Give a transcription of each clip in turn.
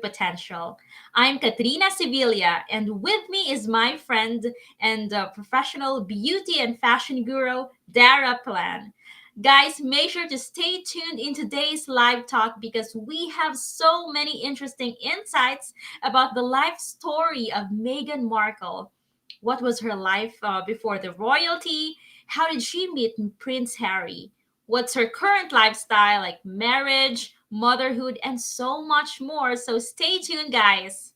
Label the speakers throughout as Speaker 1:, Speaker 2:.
Speaker 1: potential. I'm Katrina Sevilla, and with me is my friend and professional beauty and fashion guru, Dara Plan. Guys, make sure to stay tuned in today's live talk because we have so many interesting insights about the life story of Meghan Markle. What was her life before the royalty? How did she meet Prince Harry? What's her current lifestyle, like marriage, motherhood, and so much more. So stay tuned, guys.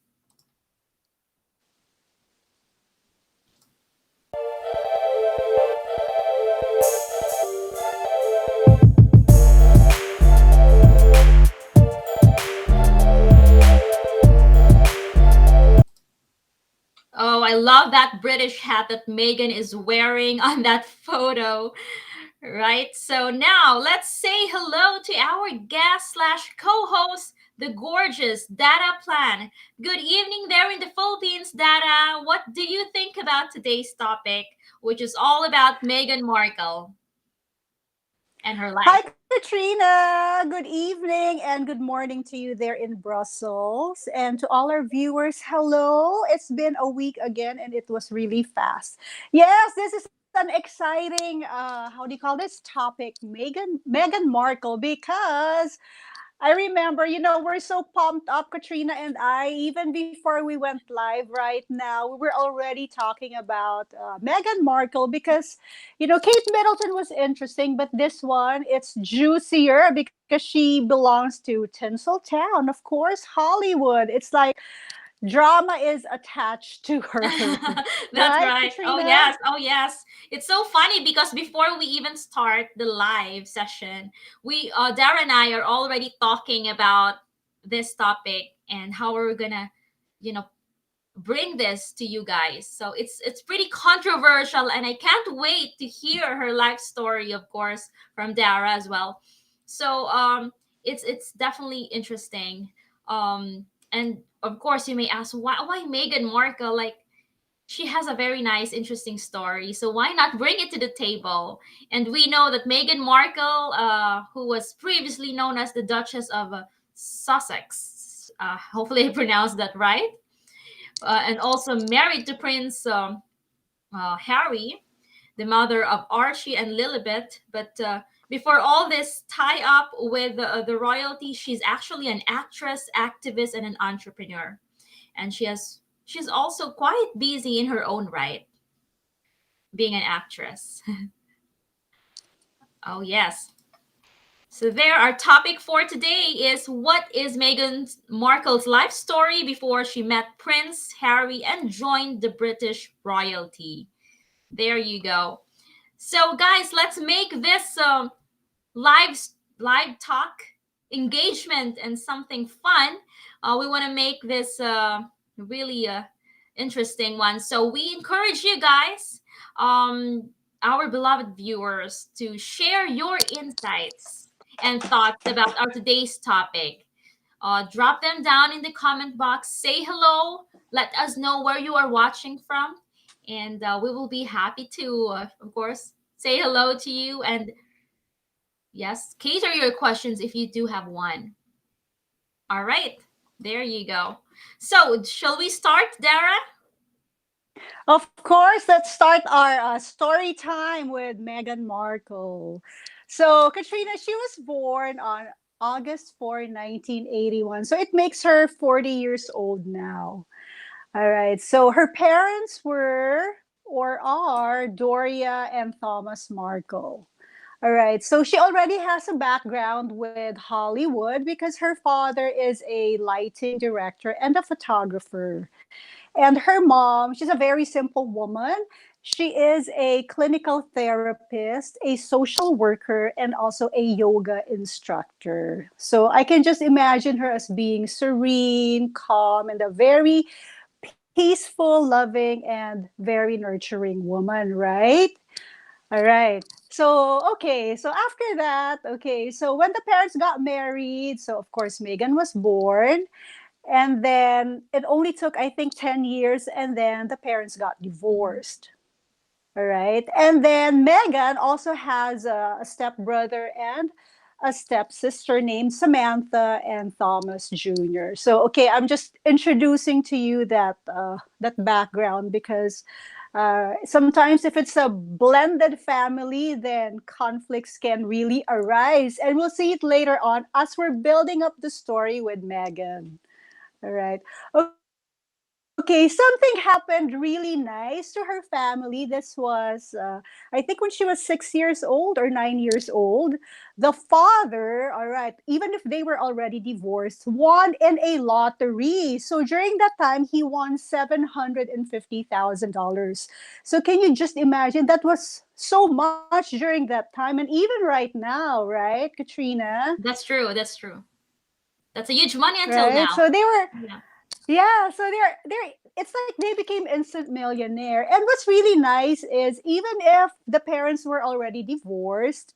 Speaker 1: Oh, I love that British hat that Meghan is wearing on that photo. Right. So now let's say hello to our guest slash co-host, the gorgeous Dara Plan. Good evening there in the Philippines, Dara. What do you think about today's topic, which is all about Meghan Markle and her life?
Speaker 2: Hi, Katrina. Good evening and good morning to you there in Brussels. And to all our viewers, hello. It's been a week again and it was really fast. Yes, this is an exciting, how do you call this topic? Meghan Markle, because I remember, we're so pumped up, Katrina and I, even before we went live right now, we were already talking about Meghan Markle because, Kate Middleton was interesting, but this one, it's juicier because she belongs to Tinseltown, of course, Hollywood. It's like drama is attached to her,
Speaker 1: That's
Speaker 2: right,
Speaker 1: right. Oh
Speaker 2: Katrina?
Speaker 1: yes. Oh yes. It's so funny because before we even start the live session, we Dara and I are already talking about this topic and how we're gonna, you know, bring this to you guys. So it's pretty controversial and I can't wait to hear her life story, of course, from Dara as well. So it's definitely interesting. And of course you may ask why Meghan Markle, like she has a very nice, interesting story. So why not bring it to the table? And we know that Meghan Markle, who was previously known as the Duchess of Sussex, hopefully I pronounced that right, and also married to Prince Harry, the mother of Archie and Lilibet. But before all this tie up with the royalty, she's actually an actress, activist, and an entrepreneur. And she's also quite busy in her own right, being an actress. Oh yes. So there, our topic for today is what is Meghan Markle's life story before she met Prince Harry and joined the British royalty. There you go. So guys, let's make this live live talk engagement and something fun. We want to make this really interesting one. So we encourage you guys, um, our beloved viewers, to share your insights and thoughts about our today's topic. Drop them down in the comment box. Say hello. Let us know where you are watching from, and we will be happy to, of course, say hello to you and yes, cater your questions if you do have one. All right, there you go. So, shall we start, Dara?
Speaker 2: Of course, let's start our story time with Meghan Markle. So, Katrina, she was born on August 4, 1981. So, it makes her 40 years old now. All right. So, her parents were or are Doria and Thomas Markle. All right. So, she already has a background with Hollywood because her father is a lighting director and a photographer. And her mom, she's a very simple woman. She is a clinical therapist, a social worker, and also a yoga instructor. So I can just imagine her as being serene, calm, and a very peaceful, loving, and very nurturing woman, right? All right. So after that, so when the parents got married, so of course Megan was born. And then it only took, I think, 10 years, and then the parents got divorced. All right. And then Megan also has a stepbrother and a stepsister named Samantha and Thomas Jr. So, okay, I'm just introducing to you that background because sometimes if it's a blended family, then conflicts can really arise, and we'll see it later on as we're building up the story with Meghan. All right. Okay, something happened really nice to her family. This was, I think, when she was 6 years old or 9 years old. The father, all right, even if they were already divorced, won in a lottery. So during that time, he won $750,000. So can you just imagine? That was so much during that time, and even right now, right, Katrina?
Speaker 1: That's true. That's true. That's a huge money until
Speaker 2: Right.
Speaker 1: now.
Speaker 2: So they were
Speaker 1: Yeah.
Speaker 2: Yeah, so they're it's like they became instant millionaire. And what's really nice is even if the parents were already divorced,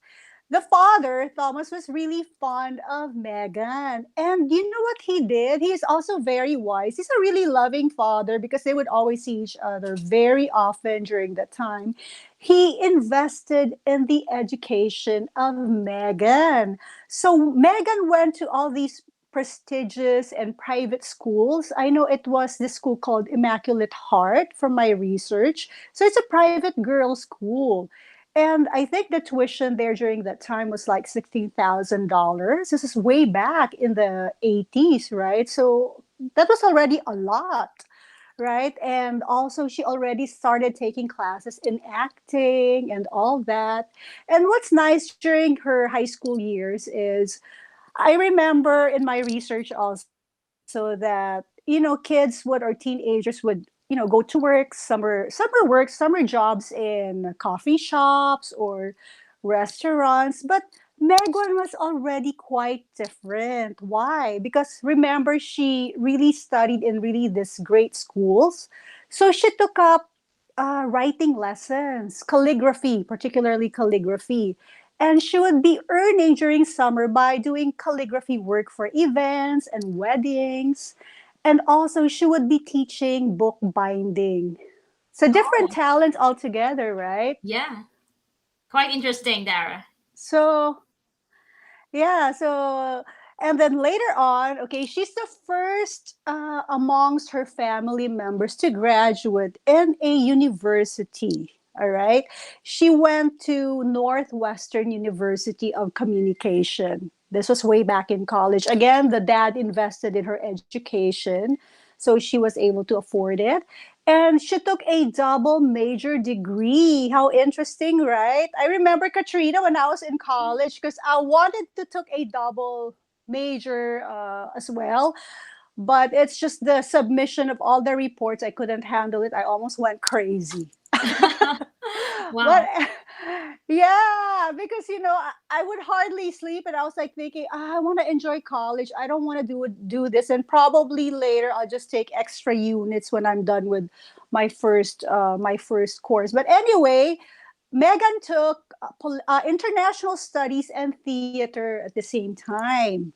Speaker 2: the father, Thomas, was really fond of Meghan. And you know what he did? He's also very wise. He's a really loving father because they would always see each other very often during that time. He invested in the education of Meghan. So Meghan went to all these prestigious and private schools. I know it was this school called Immaculate Heart from my research. So it's a private girls' school. And I think the tuition there during that time was like $16,000. This is way back in the 80s, right? So that was already a lot, right? And also, she already started taking classes in acting and all that. And what's nice during her high school years is I remember in my research also that, kids would or teenagers would, go to work, summer work, summer jobs in coffee shops or restaurants. But Megan was already quite different. Why? Because remember, she really studied in really these great schools. So she took up writing lessons, calligraphy, particularly calligraphy. And she would be earning during summer by doing calligraphy work for events and weddings. And also, she would be teaching book binding. So, different
Speaker 1: Oh,
Speaker 2: talents altogether, right?
Speaker 1: yeah. Quite interesting, Dara.
Speaker 2: So, yeah, so and then later on, okay, she's the first amongst her family members to graduate in a university. All right. She went to Northwestern University of Communication. This was way back in college. Again, the dad invested in her education, so she was able to afford it. And she took a double major degree. How interesting, right? I remember, Katrina, when I was in college, because I wanted to take a double major as well. But it's just the submission of all the reports. I couldn't handle it. I almost went crazy. But
Speaker 1: Wow.
Speaker 2: yeah, because I would hardly sleep, and I was like thinking, I want to enjoy college. I don't want to do this, and probably later I'll just take extra units when I'm done with my first course. But anyway, Megan took international studies and theater at the same time.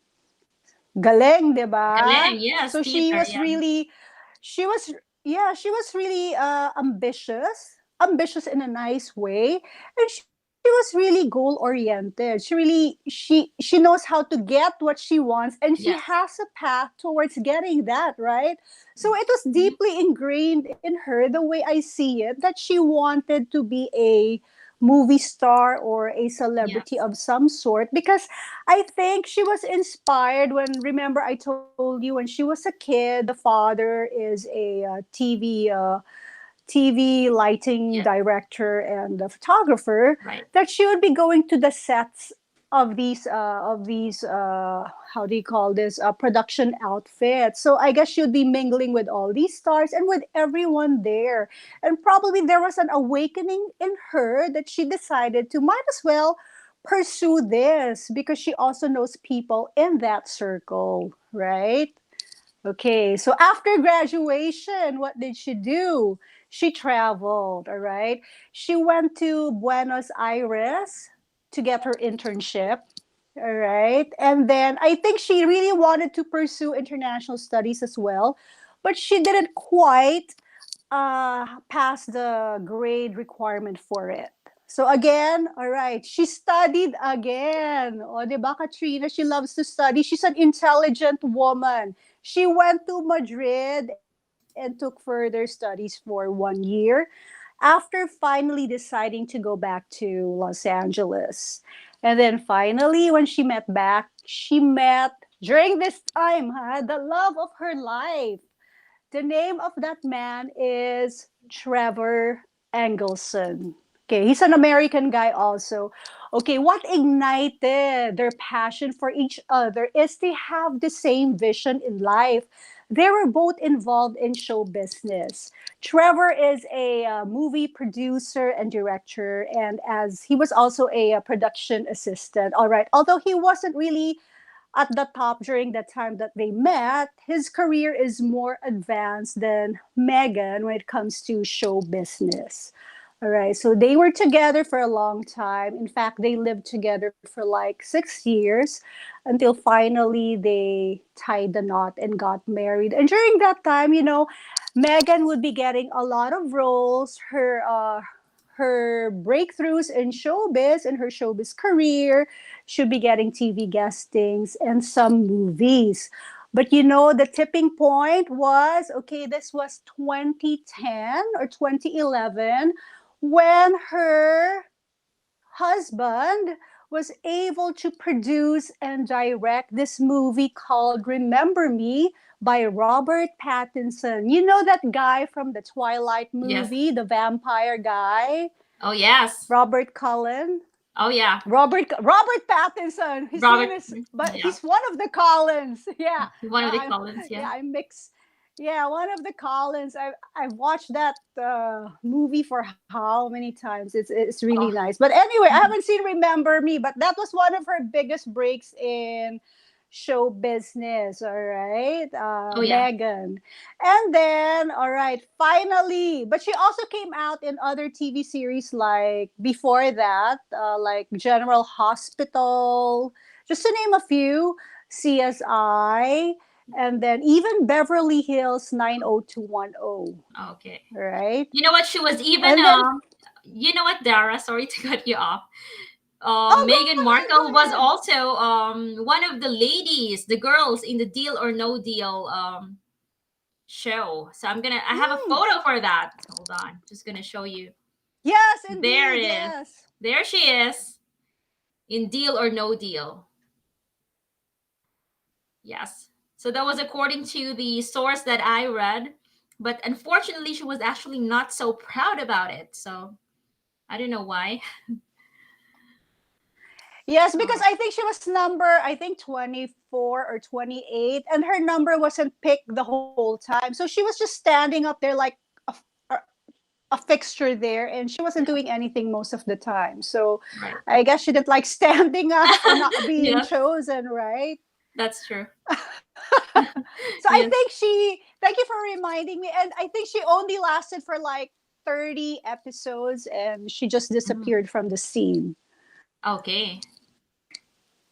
Speaker 2: Galing, 'di ba?
Speaker 1: Galing. Yes,
Speaker 2: So she
Speaker 1: theater.
Speaker 2: was
Speaker 1: Yeah.
Speaker 2: really she was yeah, she was really ambitious in a nice way, and she was really goal oriented. She knows how to get what she wants, and she has
Speaker 1: Yes.
Speaker 2: a path towards getting that, right? So it was
Speaker 1: Mhm.
Speaker 2: deeply ingrained in her, the way I see it, that she wanted to be a movie star or a celebrity
Speaker 1: Yes.
Speaker 2: of some sort, because I think she was inspired when, remember, I told you when she was a kid, the father is a TV lighting
Speaker 1: Yes.
Speaker 2: director and a photographer,
Speaker 1: Right.
Speaker 2: that she would be going to the sets of these how do you call this, production outfits. So I guess she would be mingling with all these stars and with everyone there. And probably there was an awakening in her that she decided to might as well pursue this because she also knows people in that circle, right? Okay, so after graduation, what did she do? She traveled, all right? She went to Buenos Aires to get her internship, all right? And then I think she really wanted to pursue international studies as well, but she didn't quite pass the grade requirement for it. So again, all right, she studied again. O, di ba, Katrina? She loves to study. She's an intelligent woman. She went to Madrid and took further studies for 1 year after finally deciding to go back to Los Angeles. And then finally, when she met during this time, the love of her life. The name of that man is Trevor Engelson. Okay, he's an American guy also. Okay, what ignited their passion for each other is they have the same vision in life. They were both involved in show business. Trevor is a movie producer and director, and as he was also a production assistant. All right, although he wasn't really at the top during the time that they met, his career is more advanced than Meghan when it comes to show business. All right, so they were together for a long time. In fact, they lived together for like 6 years until finally they tied the knot and got married. And during that time, Meghan would be getting a lot of roles. Her breakthroughs in showbiz and her showbiz career should be getting TV guestings and some movies. But the tipping point was okay, this was 2010 or 2011 when her husband was able to produce and direct this movie called Remember Me by Robert Pattinson. You know that guy from the Twilight
Speaker 1: Yes.
Speaker 2: movie, the vampire guy,
Speaker 1: Oh yes.
Speaker 2: Robert Cullen.
Speaker 1: Oh yeah.
Speaker 2: Robert Pattinson. His name
Speaker 1: Robert.
Speaker 2: is, but
Speaker 1: Yeah.
Speaker 2: he's one of the Collins. Yeah,
Speaker 1: One of
Speaker 2: yeah,
Speaker 1: the Collins.
Speaker 2: yeah.
Speaker 1: Yeah.
Speaker 2: I mix. Yeah, one of the Collins. I've watched that movie for how many times? It's really
Speaker 1: Oh.
Speaker 2: nice. But anyway, I
Speaker 1: Mhm.
Speaker 2: haven't seen Remember Me, but that was one of her biggest breaks in show business. All right,
Speaker 1: Oh yeah.
Speaker 2: Megan. And then, all right, finally, but she also came out in other TV series like before that, like General Hospital, just to name a few, CSI, and then even Beverly Hills 90210,
Speaker 1: Okay.
Speaker 2: right?
Speaker 1: You know what? She was even
Speaker 2: And then,
Speaker 1: You know what, Dara? Sorry to cut you off.
Speaker 2: oh, go
Speaker 1: Meghan
Speaker 2: ahead, go
Speaker 1: Markle was
Speaker 2: ahead.
Speaker 1: also one of the ladies, the girls in the Deal or No Deal show. So I have a
Speaker 2: Hmm.
Speaker 1: photo for that. Hold on, just gonna show you.
Speaker 2: Yes,
Speaker 1: There
Speaker 2: indeed,
Speaker 1: it is.
Speaker 2: yes.
Speaker 1: There she is in Deal or No Deal. Yes. So that was according to the source that I read. But unfortunately, she was actually not so proud about it. So I don't know why.
Speaker 2: Yes, because
Speaker 1: Oh,
Speaker 2: I think she was I think 24 or 28, and her number wasn't picked the whole time. So she was just standing up there like a, a, a fixture there, and she wasn't
Speaker 1: yeah,
Speaker 2: doing anything most of the time. So
Speaker 1: right.
Speaker 2: I guess she didn't like standing up or not being
Speaker 1: Yes,
Speaker 2: chosen, right?
Speaker 1: that's true.
Speaker 2: So I
Speaker 1: Yes.
Speaker 2: think thank you for reminding me. And I think she only lasted for like 30 episodes and she just
Speaker 1: Mhm.
Speaker 2: disappeared from the scene.
Speaker 1: Okay.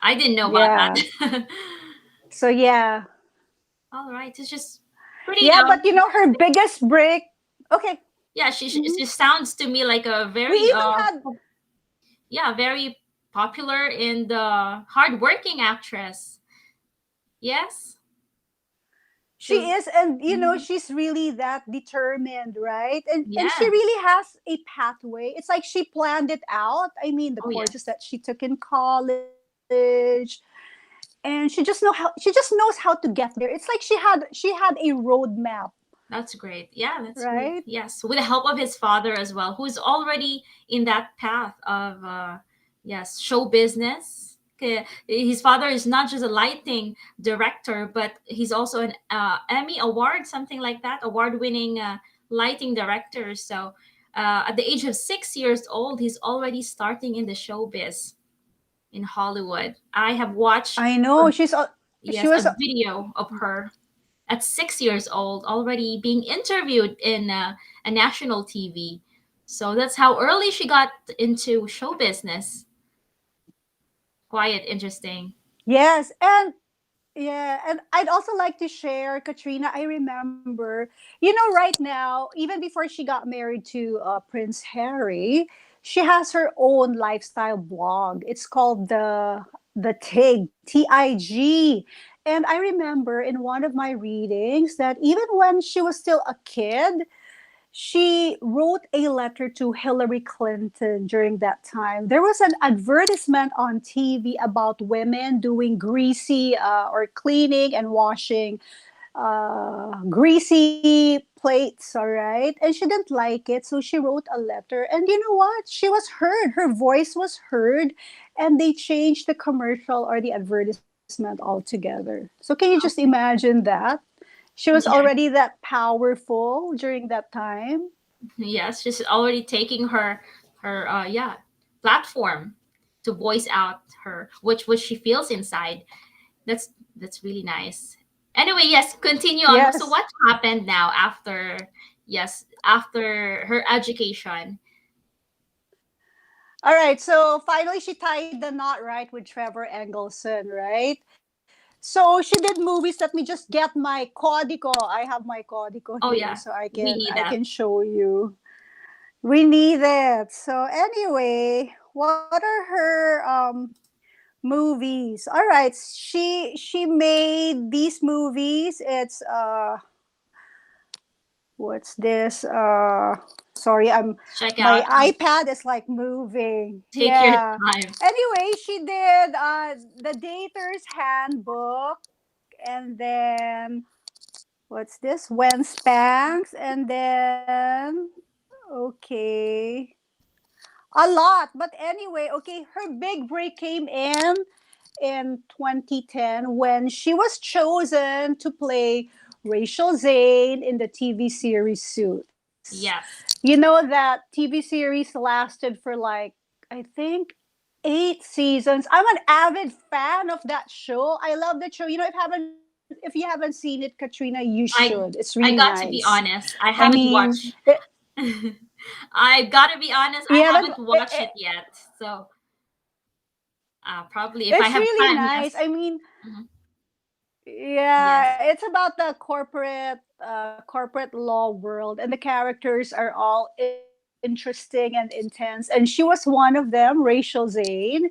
Speaker 1: I didn't know about
Speaker 2: Yeah.
Speaker 1: that.
Speaker 2: So yeah.
Speaker 1: All right. It's just pretty,
Speaker 2: Yeah, but her biggest break. Okay.
Speaker 1: yeah,
Speaker 2: Mhm.
Speaker 1: she sounds to me like a
Speaker 2: We
Speaker 1: very,
Speaker 2: even had.
Speaker 1: yeah, very popular and hardworking actress. Yes. She
Speaker 2: She
Speaker 1: was,
Speaker 2: is, and
Speaker 1: mhm.
Speaker 2: she's really that determined, right? And she
Speaker 1: Yes.
Speaker 2: really has a pathway. It's like she planned it out. I mean, the
Speaker 1: Oh,
Speaker 2: courses
Speaker 1: yes.
Speaker 2: that she took in college, and she just knows how to get there. It's like she had a roadmap,
Speaker 1: That's great. Yeah, that's great.
Speaker 2: right?
Speaker 1: Yes, with the help of his father as well, who is already in that path of yes, show business. His father is not just a lighting director, but he's also an Emmy award, something like that, award-winning lighting director. So, at the age of 6 years old, he's already starting in the showbiz in Hollywood. I have watched,
Speaker 2: I know. She
Speaker 1: yes, a
Speaker 2: was.
Speaker 1: video of her at 6 years old already being interviewed in a national TV. So that's how early she got into show business. Quite interesting.
Speaker 2: Yes, and yeah, and I'd also like to share, Katrina. I remember, right now, even before she got married to Prince Harry, she has her own lifestyle blog. It's called the TIG, TIG. And I remember in one of my readings that even when she was still a kid, she wrote a letter to Hillary Clinton during that time. There was an advertisement on TV about women doing greasy or cleaning and washing greasy plates, all right? And she didn't like it, so she wrote a letter. And you know what? She was heard. Her voice was heard, and they changed the commercial or the advertisement altogether. So can you just imagine that? She was
Speaker 1: Yeah.
Speaker 2: already that powerful during that time.
Speaker 1: Yes, she's already taking her yeah, platform to voice out her which she feels inside. That's really nice. Anyway, yes, continue on. So
Speaker 2: Yes.
Speaker 1: what happened now after, yes, after her education?
Speaker 2: All right. So finally, she tied the knot right with Trevor Engelson, right? So she did movies. Let me just get my codico. I have my codico
Speaker 1: Oh
Speaker 2: here,
Speaker 1: yeah,
Speaker 2: so I
Speaker 1: we
Speaker 2: can
Speaker 1: need
Speaker 2: I
Speaker 1: that.
Speaker 2: can show you. We need it. So anyway, what are her movies? All right, she made these movies. It's what's this? Sorry, I'm
Speaker 1: Check
Speaker 2: my
Speaker 1: out.
Speaker 2: iPad is like moving.
Speaker 1: Take your
Speaker 2: Yeah.
Speaker 1: time.
Speaker 2: Anyway, she did the Dater's Handbook, and then what's this? When Spanx, and then okay, a lot. But anyway, okay, her big break came in 2010 when she was chosen to play Rachel Zane in the TV series Suits. You
Speaker 1: Yes.
Speaker 2: know that TV series lasted for like, I think, 8 seasons. I'm an avid fan of that show. I love that show. If you haven't seen it, Katrina, you should. It's
Speaker 1: I
Speaker 2: really
Speaker 1: I got
Speaker 2: nice.
Speaker 1: to be honest.
Speaker 2: I
Speaker 1: I haven't
Speaker 2: mean,
Speaker 1: watched. I gotta be honest.
Speaker 2: you
Speaker 1: I
Speaker 2: haven't.
Speaker 1: haven't watched it yet. So probably if I
Speaker 2: It's
Speaker 1: have
Speaker 2: really
Speaker 1: time,
Speaker 2: nice.
Speaker 1: yes.
Speaker 2: I mean,
Speaker 1: Mhm.
Speaker 2: yeah,
Speaker 1: Yes.
Speaker 2: it's about the corporate law world, and the characters are all interesting and intense. And she was one of them, Rachel Zane,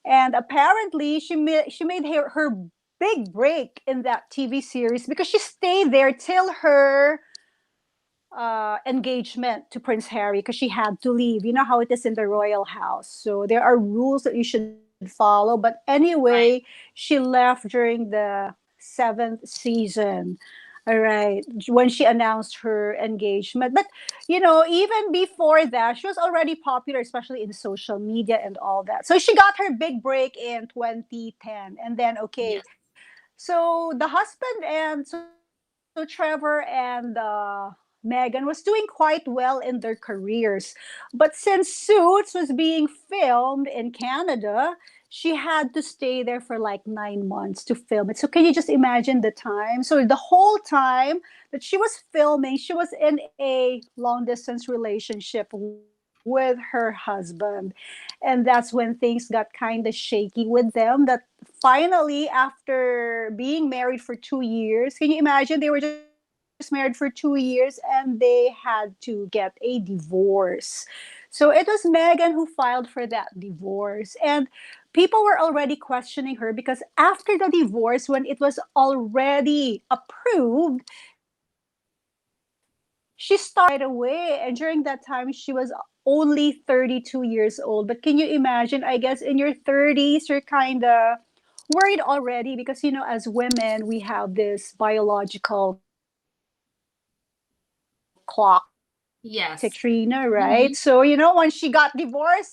Speaker 2: and apparently she made her big break in that TV series because she stayed there till her engagement to Prince Harry because she had to leave. You know how it is in the royal house. So there are rules that you should follow. But anyway,
Speaker 1: Right.
Speaker 2: she left during the seventh season. All right, when she announced her engagement. But even before that, she was already popular, especially in social media and all that. So she got her big break in 2010. And then, okay,
Speaker 1: Yes.
Speaker 2: so the husband and so Trevor and Megan was doing quite well in their careers. But since Suits was being filmed in Canada, she had to stay there for like 9 months to film it. So can you just imagine the time? So the whole time that she was filming, she was in a long distance relationship with her husband. And that's when things got kind of shaky with them. That finally, after being married for 2 years, can you imagine? They were just married for 2 years and they had to get a divorce. So it was Megan who filed for that divorce. And people were already questioning her because after the divorce, when it was already approved, she started dating right away. And during that time, she was only 32 years old. But can you imagine? I guess in your 30s, you're kind of worried already because as women we have this biological clock, Katrina, right? So when she got
Speaker 1: Yes.
Speaker 2: divorced, it's been
Speaker 1: Mm-hmm.
Speaker 2: marked approved. She went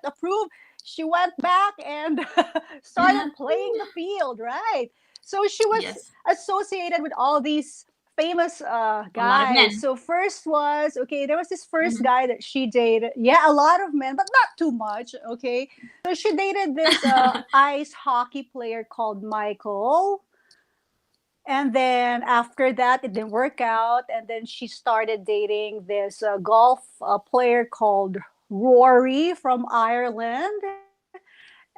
Speaker 2: back and started playing the field, right? So she was associated with all
Speaker 1: Yes.
Speaker 2: these famous guys. So
Speaker 1: A
Speaker 2: first
Speaker 1: lot of
Speaker 2: was
Speaker 1: men.
Speaker 2: okay, there was this first guy that she
Speaker 1: Mm-hmm.
Speaker 2: dated. Yeah, a lot of men, but not too much. Okay, so she dated this ice hockey player called Michael. And then after that, it didn't work out. And then she started dating this golf player called Rory from Ireland.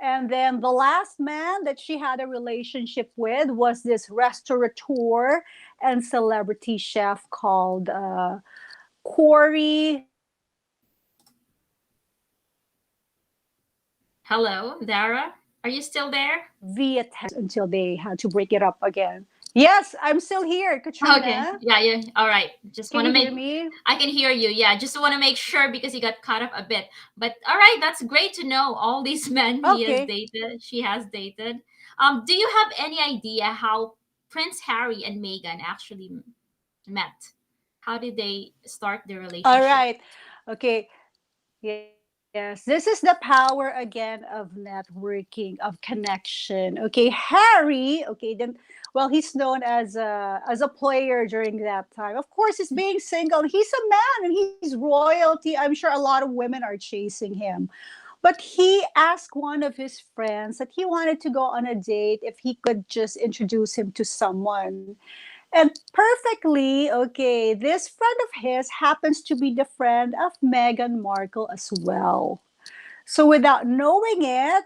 Speaker 2: And then the last man that she had a relationship with was this restaurateur and celebrity chef called Corey.
Speaker 1: Hello, Dara. Are you still there?
Speaker 2: via text until they had to break it up again. Yes, I'm still here,
Speaker 1: Okay.
Speaker 2: Katrina.
Speaker 1: Yeah, yeah. All right. Just want to
Speaker 2: Can
Speaker 1: make
Speaker 2: you hear me?
Speaker 1: I can hear you. Yeah, just want to make sure because you got caught up a bit. But all right, that's great to know all these men he has
Speaker 2: Okay.
Speaker 1: dated, she has dated. Do you have any idea how Prince Harry and Meghan actually met? How did they start their
Speaker 2: All
Speaker 1: relationship?
Speaker 2: right. Okay. Yes, this is the power again of networking, of connection. Okay, Harry. Okay, then. Well, he's known as a player during that time. Of course, he's being single. He's a man, and he's royalty. I'm sure a lot of women are chasing him. But he asked one of his friends that he wanted to go on a date if he could just introduce him to someone. And perfectly, okay, this friend of his happens to be the friend of Meghan Markle as well. So without knowing it,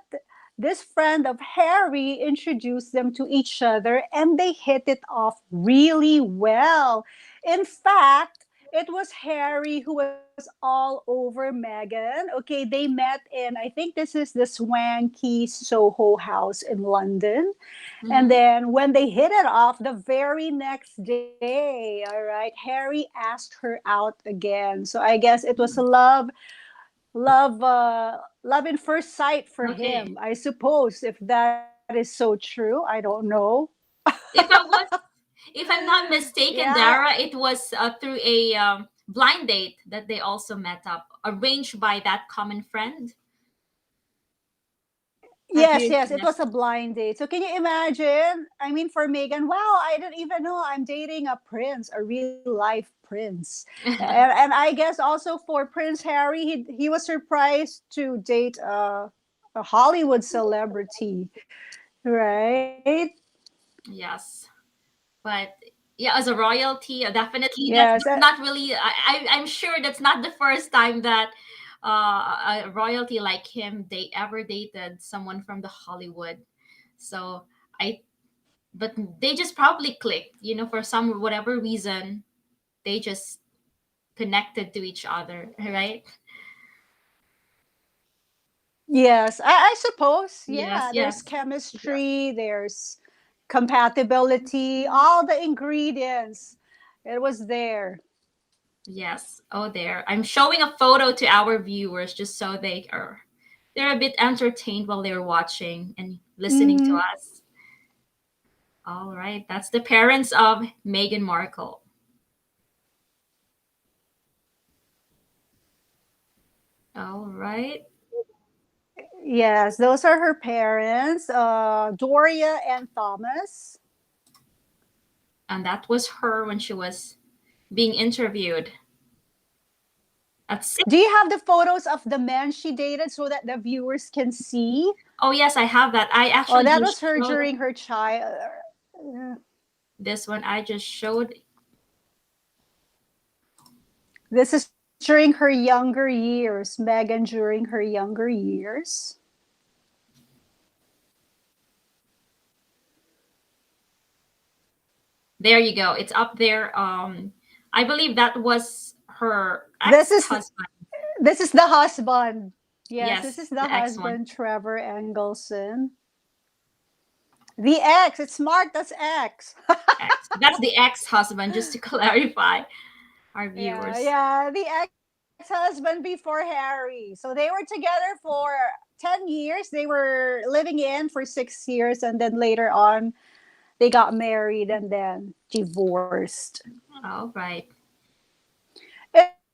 Speaker 2: this friend of Harry introduced them to each other and they hit it off really well. In fact, it was Harry who was all over Meghan. Okay, they met in, I think this is the swanky Soho house in London. And
Speaker 1: Mm-hmm.
Speaker 2: then when they hit it off the very next day, all right, Harry asked her out again. So I guess it was a love in first sight for
Speaker 1: Okay.
Speaker 2: him. I suppose if that is so true, I don't know.
Speaker 1: If I was, if I'm not
Speaker 2: Yeah.
Speaker 1: mistaken, Dara, it was through a blind date that they also met up, arranged by that common friend. Have
Speaker 2: Yes,
Speaker 1: you?
Speaker 2: yes, it was
Speaker 1: Yes.
Speaker 2: a blind date. So can you imagine? I mean, for Megan, wow, I didn't even know I'm dating a prince, a real life prince. And I guess also for Prince Harry, he was surprised to date a Hollywood celebrity, right?
Speaker 1: Yes, but yeah, as a royalty, definitely
Speaker 2: Yes.
Speaker 1: that's not really. I'm sure that's not the first time that a royalty like him they ever dated someone from the Hollywood. So I, but they just probably clicked, for some whatever reason, they just connected to each other, right?
Speaker 2: Yes, I suppose.
Speaker 1: Yes,
Speaker 2: Yeah, there's
Speaker 1: yes, yes.
Speaker 2: chemistry, there's compatibility, all the ingredients. It was there.
Speaker 1: Yes. Oh, there. I'm showing a photo to our viewers just so they're a bit entertained while they're watching and listening to
Speaker 2: Hmm.
Speaker 1: us. All right. That's the parents of Meghan Markle. All right.
Speaker 2: Yes, those are her parents, Doria and Thomas.
Speaker 1: And that was her when she was being interviewed at six.
Speaker 2: Do you have the photos of the men she dated so that the viewers can see?
Speaker 1: Oh, yes, I have that. I
Speaker 2: Oh,
Speaker 1: actually
Speaker 2: that was
Speaker 1: just
Speaker 2: her
Speaker 1: showed
Speaker 2: during her child.
Speaker 1: this one. I just showed.
Speaker 2: This is during her younger years, Megan during her younger years.
Speaker 1: There you go. It's up there. I believe that was her
Speaker 2: This is
Speaker 1: ex-husband.
Speaker 2: this is the husband. Yes, this
Speaker 1: Yes,
Speaker 2: is the
Speaker 1: the ex one.
Speaker 2: husband, Trevor Engelson. The ex, it's smart, that's ex.
Speaker 1: Ex. That's the ex-husband, just to clarify our
Speaker 2: Yeah,
Speaker 1: viewers.
Speaker 2: yeah, the ex-husband before Harry. So they were together for 10 years. They were living in for 6 years, and then later on, they got married and then divorced.
Speaker 1: All right.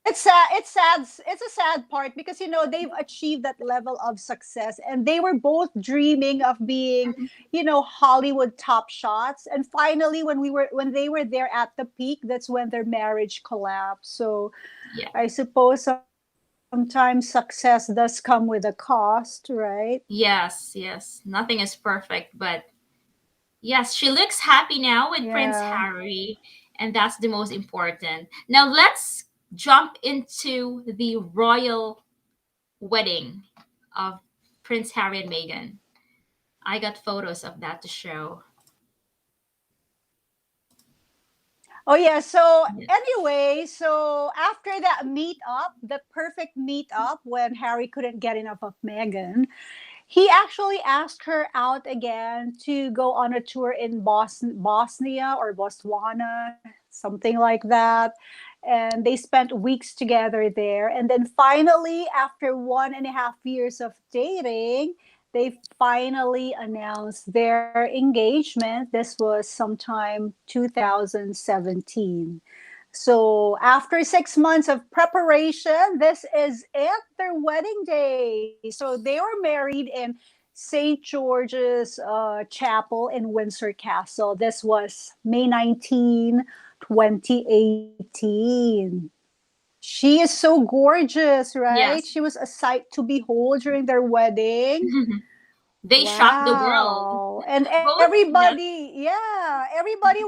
Speaker 2: It's sad. It's sad. It's a sad part because they've achieved that level of success, and they were both dreaming of being, Hollywood top shots. And finally, when they were there at the peak, that's when their marriage collapsed. So
Speaker 1: Yeah.
Speaker 2: I suppose sometimes success does come with a cost, right?
Speaker 1: Yes, yes. Nothing is perfect, but yes, she looks happy now with
Speaker 2: Yeah.
Speaker 1: Prince Harry, and that's the most important. Now let's jump into the royal wedding of Prince Harry and Meghan. I got photos of that to show.
Speaker 2: Oh yeah. So
Speaker 1: Yes.
Speaker 2: anyway, so after that meet up, the perfect meet up when Harry couldn't get enough of Meghan, he actually asked her out again to go on a tour in Bosnia or Botswana, something like that. And they spent weeks together there. And then finally, after 1.5 years of dating, they finally announced their engagement. This was sometime 2017. So after 6 months of preparation, this is it, their wedding day. So they were married in St. George's Chapel in Windsor Castle. This was May 19, 2018. She is so gorgeous, right?
Speaker 1: Yes.
Speaker 2: She was a sight to behold during their wedding.
Speaker 1: They shocked the world.
Speaker 2: Wow. And
Speaker 1: Both, yes.
Speaker 2: everybody, yeah, everybody,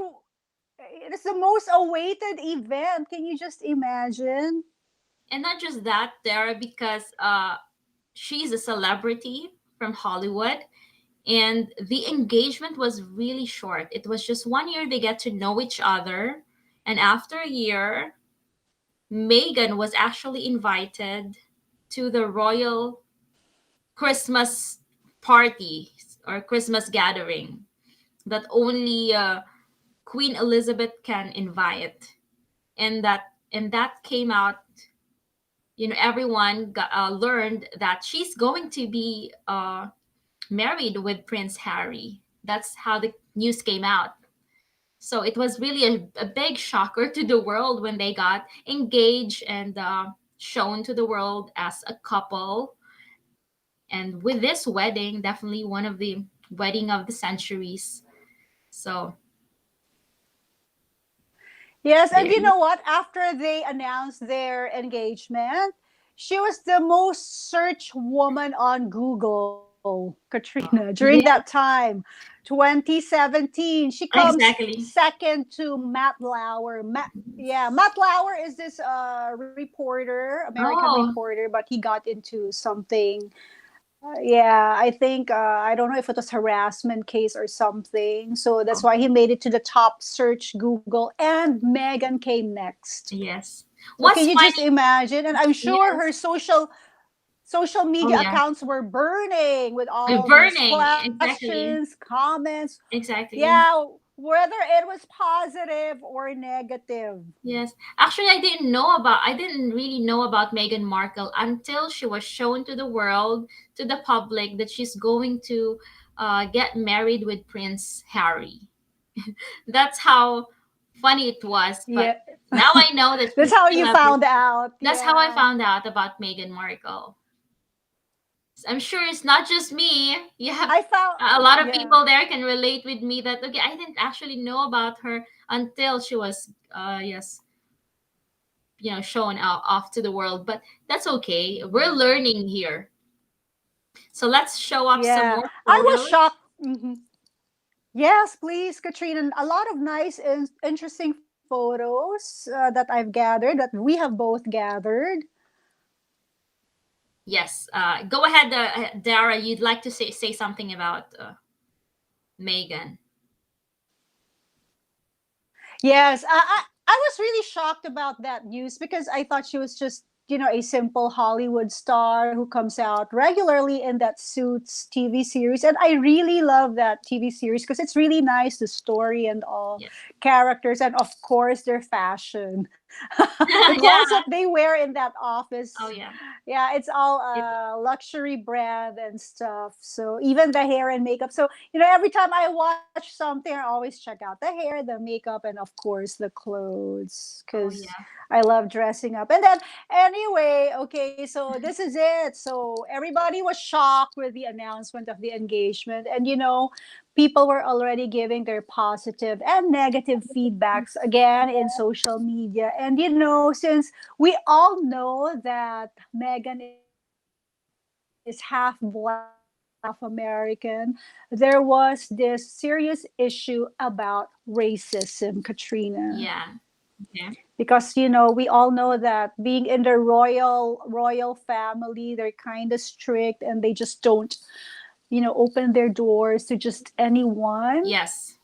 Speaker 2: it is the most awaited event. Can you just imagine?
Speaker 1: And not just that, there, because she's a celebrity from Hollywood, and the engagement was really short. It was just 1 year they get to know each other, and after a year, Megan was actually invited to the royal Christmas party or Christmas gathering that only Queen Elizabeth can invite, and that came out. Everyone learned that she's going to be married with Prince Harry. That's how the news came out. So it was really a big shocker to the world when they got engaged and shown to the world as a couple. And with this wedding, definitely one of the wedding of the centuries. So
Speaker 2: Yes, and
Speaker 1: there
Speaker 2: you
Speaker 1: you
Speaker 2: know what? After they announced their engagement, she was the most searched woman on Google, Katrina, during that
Speaker 1: Yeah,
Speaker 2: time, 2017. She comes
Speaker 1: exactly.
Speaker 2: second to Matt Lauer. Yeah, Matt Lauer is this reporter, American
Speaker 1: Oh,
Speaker 2: reporter, but he got into something. Yeah, I think I don't know if it was harassment case or something. So that's
Speaker 1: oh,
Speaker 2: why he made it to the top search Google, and Megan came next.
Speaker 1: yes.
Speaker 2: So can
Speaker 1: What's
Speaker 2: you just
Speaker 1: funny?
Speaker 2: imagine? And I'm sure her
Speaker 1: Yes.
Speaker 2: social
Speaker 1: Oh
Speaker 2: media
Speaker 1: yeah.
Speaker 2: accounts were burning with all these
Speaker 1: Burning. Exactly.
Speaker 2: questions, comments.
Speaker 1: Exactly.
Speaker 2: Yeah, whether it was positive or negative.
Speaker 1: Yes. Actually, I didn't really know about Meghan Markle until she was shown to the world, to the public, that she's going to get married with Prince Harry. That's how funny it was. But
Speaker 2: Yeah.
Speaker 1: now I know that
Speaker 2: That's
Speaker 1: she's
Speaker 2: how
Speaker 1: a
Speaker 2: you
Speaker 1: celebrity.
Speaker 2: found out.
Speaker 1: That's how I
Speaker 2: Yeah.
Speaker 1: found out about Meghan Markle. I'm sure it's not just me. You have
Speaker 2: I found
Speaker 1: a lot of
Speaker 2: yeah.
Speaker 1: people there can relate with me that okay, I didn't actually know about her until she was yes, shown out off to the world. But that's okay. We're learning here. So let's show up some
Speaker 2: Yeah.
Speaker 1: more
Speaker 2: I was
Speaker 1: photos.
Speaker 2: shocked. Yes, please, Katrina. A lot of nice and interesting photos that I've gathered, that we have both gathered.
Speaker 1: Yes. Go ahead, Dara. You'd like to say something about Megan.
Speaker 2: Yes, I was really shocked about that news because I thought she was just, a simple Hollywood star who comes out regularly in that Suits TV series. And I really love that TV series because it's really nice, the story and all,
Speaker 1: Yes.
Speaker 2: characters, and of course, their fashion. The clothes
Speaker 1: Yeah.
Speaker 2: that they wear in that office.
Speaker 1: Oh yeah.
Speaker 2: Yeah, it's all
Speaker 1: It,
Speaker 2: luxury brand and stuff. So even the hair and makeup. So every time I watch something, I always check out the hair, the makeup, and of course the clothes
Speaker 1: oh
Speaker 2: because
Speaker 1: yeah.
Speaker 2: I love dressing up. And then anyway, okay, so this is it. So everybody was shocked with the announcement of the engagement, and people were already giving their positive and negative feedbacks again in social media. And since we all know that Megan is half black, half American, there was this serious issue about racism, Katrina.
Speaker 1: Yeah. Okay.
Speaker 2: Because we all know that being in the royal family, they're kind of strict and they just don't open their doors to just anyone,
Speaker 1: Yes.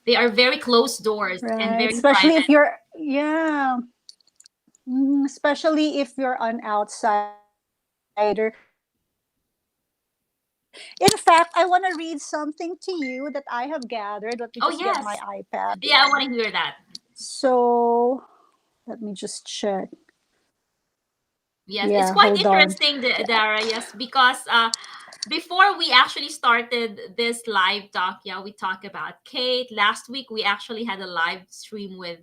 Speaker 1: They are very closed doors and
Speaker 2: right?
Speaker 1: very
Speaker 2: Especially if
Speaker 1: private.
Speaker 2: you're yeah especially if you're an outsider. So In fact, I want to read something to you that I have gathered. Let me
Speaker 1: Oh
Speaker 2: just get my
Speaker 1: yes.
Speaker 2: iPad.
Speaker 1: Yeah, I
Speaker 2: Yeah.
Speaker 1: want to hear that.
Speaker 2: So let me just check.
Speaker 1: Yes, it's
Speaker 2: Yeah,
Speaker 1: quite
Speaker 2: hold on.
Speaker 1: interesting, Dara. Yes, because before we actually started this live talk, yeah, we talked about Kate. Last week we actually had a live stream with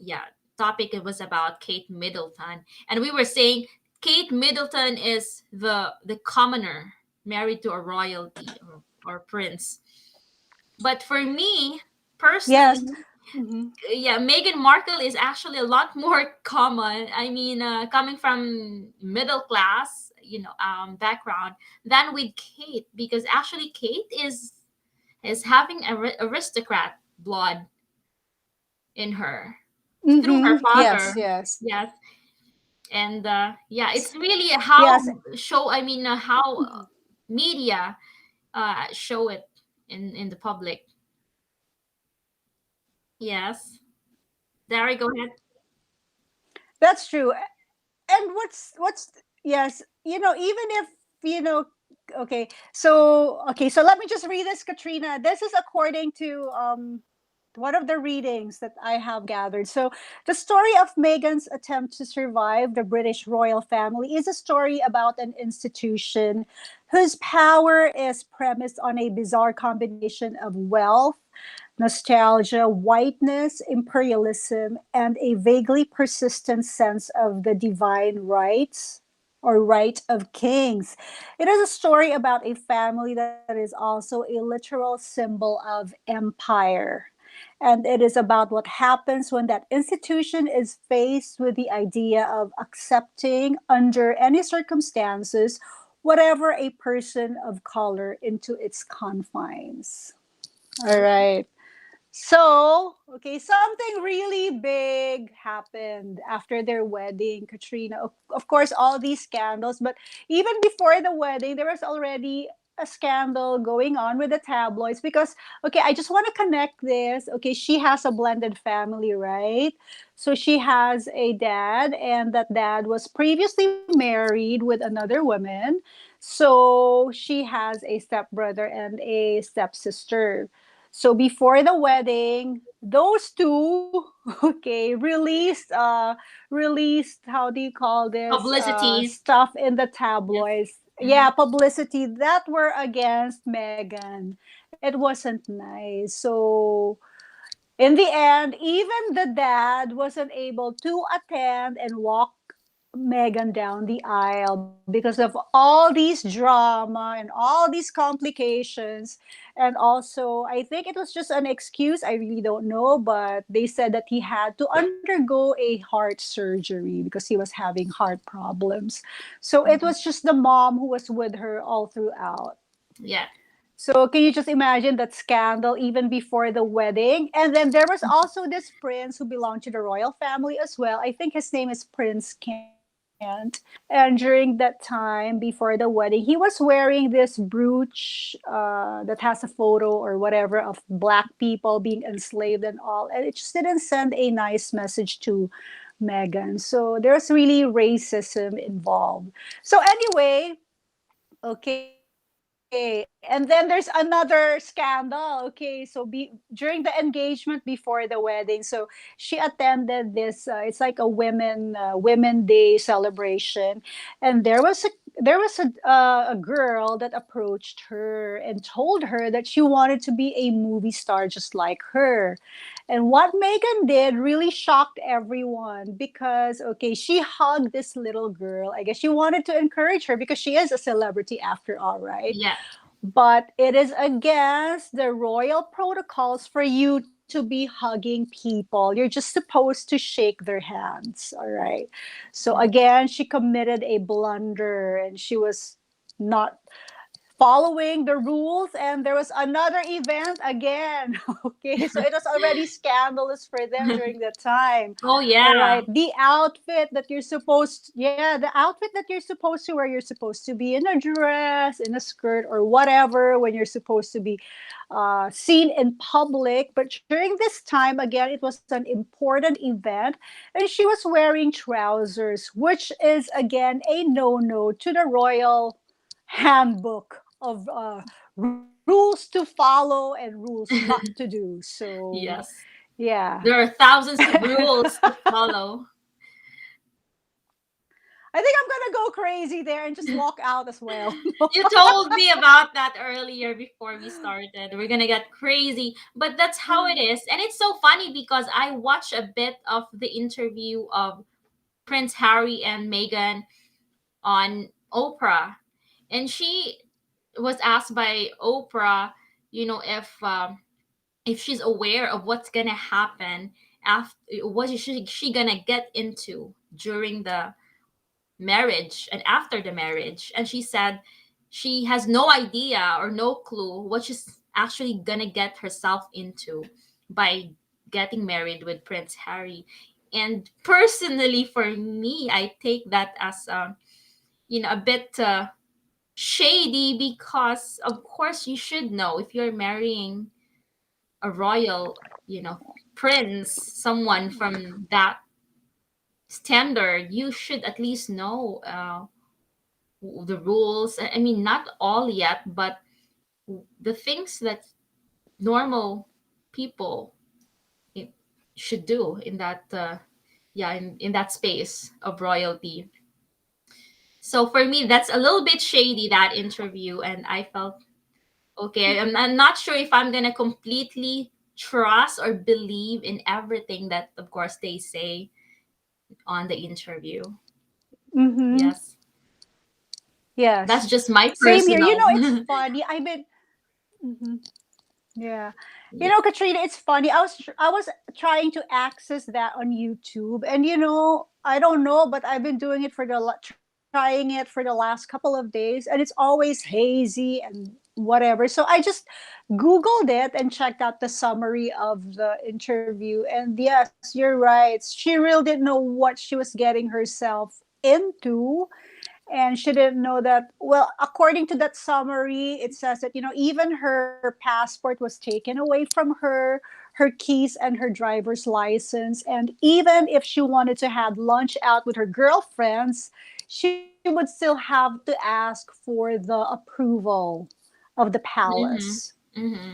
Speaker 1: yeah, topic it was about Kate Middleton, and we were saying Kate Middleton is the commoner married to a royalty or prince. But for me
Speaker 2: Yes.
Speaker 1: personally,
Speaker 2: Hmm.
Speaker 1: yeah, Meghan Markle is actually a lot more common. I mean, coming from middle class, background than with Kate, because actually Kate is having aristocrat blood in her through her
Speaker 2: Hmm. Yes,
Speaker 1: father.
Speaker 2: yes.
Speaker 1: Yes, and yeah, it's really
Speaker 2: Yes.
Speaker 1: how show. I mean, how media show it in the public. Yes, Dari, go ahead.
Speaker 2: That's true. And what's yes, even if you know okay, so let me just read this, Katrina. This is according to one of the readings that I have gathered. So, the story of Meghan's attempt to survive the British royal family is a story about an institution whose power is premised on a bizarre combination of wealth, nostalgia, whiteness, imperialism, and a vaguely persistent sense of the divine rights or right of kings. It is a story about a family that is also a literal symbol of empire. And it is about what happens when that institution is faced with the idea of accepting, under any circumstances, whatever a person of color into its confines. All right. So, okay, something really big happened after their wedding, Katrina. Of course, all these scandals, but even before the wedding, there was already a scandal going on with the tabloids because, okay, I just want to connect this. Okay, she has a blended family, right? So she has a dad, and that dad was previously married with another woman. So she has a stepbrother and a stepsister. So before the wedding, those two, okay, released, how do you call this,
Speaker 1: Publicity.
Speaker 2: stuff in the
Speaker 1: Yes.
Speaker 2: tabloids.
Speaker 1: Mm-hmm.
Speaker 2: Yeah, publicity that were against Meghan. It wasn't nice. So in the end, even the dad wasn't able to attend and walk Megan down the aisle because of all these drama and all these complications. And also, I think it was just an excuse. I really don't know, but they said that he had to undergo a heart surgery because he was having heart problems. So it
Speaker 1: Mm-hmm.
Speaker 2: was just the mom who was with her all throughout.
Speaker 1: Yeah.
Speaker 2: So can you just imagine that scandal even before the wedding? And then there was also this prince who belonged to the royal family as well. I think his name is Prince Kent. And during that time before the wedding, he was wearing this brooch that has a photo or whatever of black people being enslaved and all. And it just didn't send a nice message to Meghan. So there's really racism involved. So anyway, okay, and then there's another scandal. Okay, so during the engagement before the wedding, so she attended this. It's like a Women Day celebration, and there was a girl that approached her and told her that she wanted to be a movie star just like her. And what Megan did really shocked everyone because, okay, she hugged this little girl. I guess she wanted to encourage her because she is a celebrity after all, right?
Speaker 1: Yeah.
Speaker 2: But it is against the royal protocols for you to be hugging people. You're just supposed to shake their hands, all right? So again, she committed a blunder and she was not following the rules, and there was another event again. Okay, so it was already scandalous for them during that time.
Speaker 1: Oh
Speaker 2: All
Speaker 1: yeah.
Speaker 2: right, the outfit that you're supposed yeah, the outfit that you're supposed to wear, you're supposed to be in a dress, in a skirt, or whatever when you're supposed to be seen in public. But during this time, again, it was an important event, and she was wearing trousers, which is again a no-no to the royal handbook. of rules to follow and rules not to do. So
Speaker 1: Yes.
Speaker 2: yeah.
Speaker 1: There are thousands of rules to follow.
Speaker 2: I think I'm gonna go crazy there and just walk out as well.
Speaker 1: You told me about that earlier before we started. We're gonna get crazy, but that's how it is. And it's so funny because I watched a bit of the interview of Prince Harry and Meghan on Oprah, and she was asked by Oprah, if she's aware of what's gonna happen after, what is she gonna get into during the marriage and after the marriage. And she said she has no idea or no clue what she's actually gonna get herself into by getting married with Prince Harry. And personally, for me, I take that as a bit shady, because of course you should know, if you're marrying a royal, prince, someone from that standard, you should at least know the rules. I mean, not all yet, but the things that normal people i- should do in that, in that space of royalty. So for me, that's a little bit shady, that interview, and I felt okay. I'm not sure if I'm gonna completely trust or believe in everything that, of course, they say on the interview.
Speaker 2: Mm-hmm.
Speaker 1: Yes, that's
Speaker 2: Yes.
Speaker 1: just my
Speaker 2: Same here. You
Speaker 1: personal.
Speaker 2: know, it's funny. I've been. Mhm. Yeah. You
Speaker 1: Yeah.
Speaker 2: know, Katrina, it's funny. I was trying to access that on YouTube, and I don't know, but I've been doing it trying it for the last couple of days, and it's always hazy and whatever. So I just Googled it and checked out the summary of the interview, and yes, you're right. She really didn't know what she was getting herself into, and she didn't know that. Well, according to that summary, it says that even her passport was taken away from her keys and her driver's license, and even if she wanted to have lunch out with her girlfriends, she would still have to ask for the approval of the
Speaker 1: Mm-hmm.
Speaker 2: palace,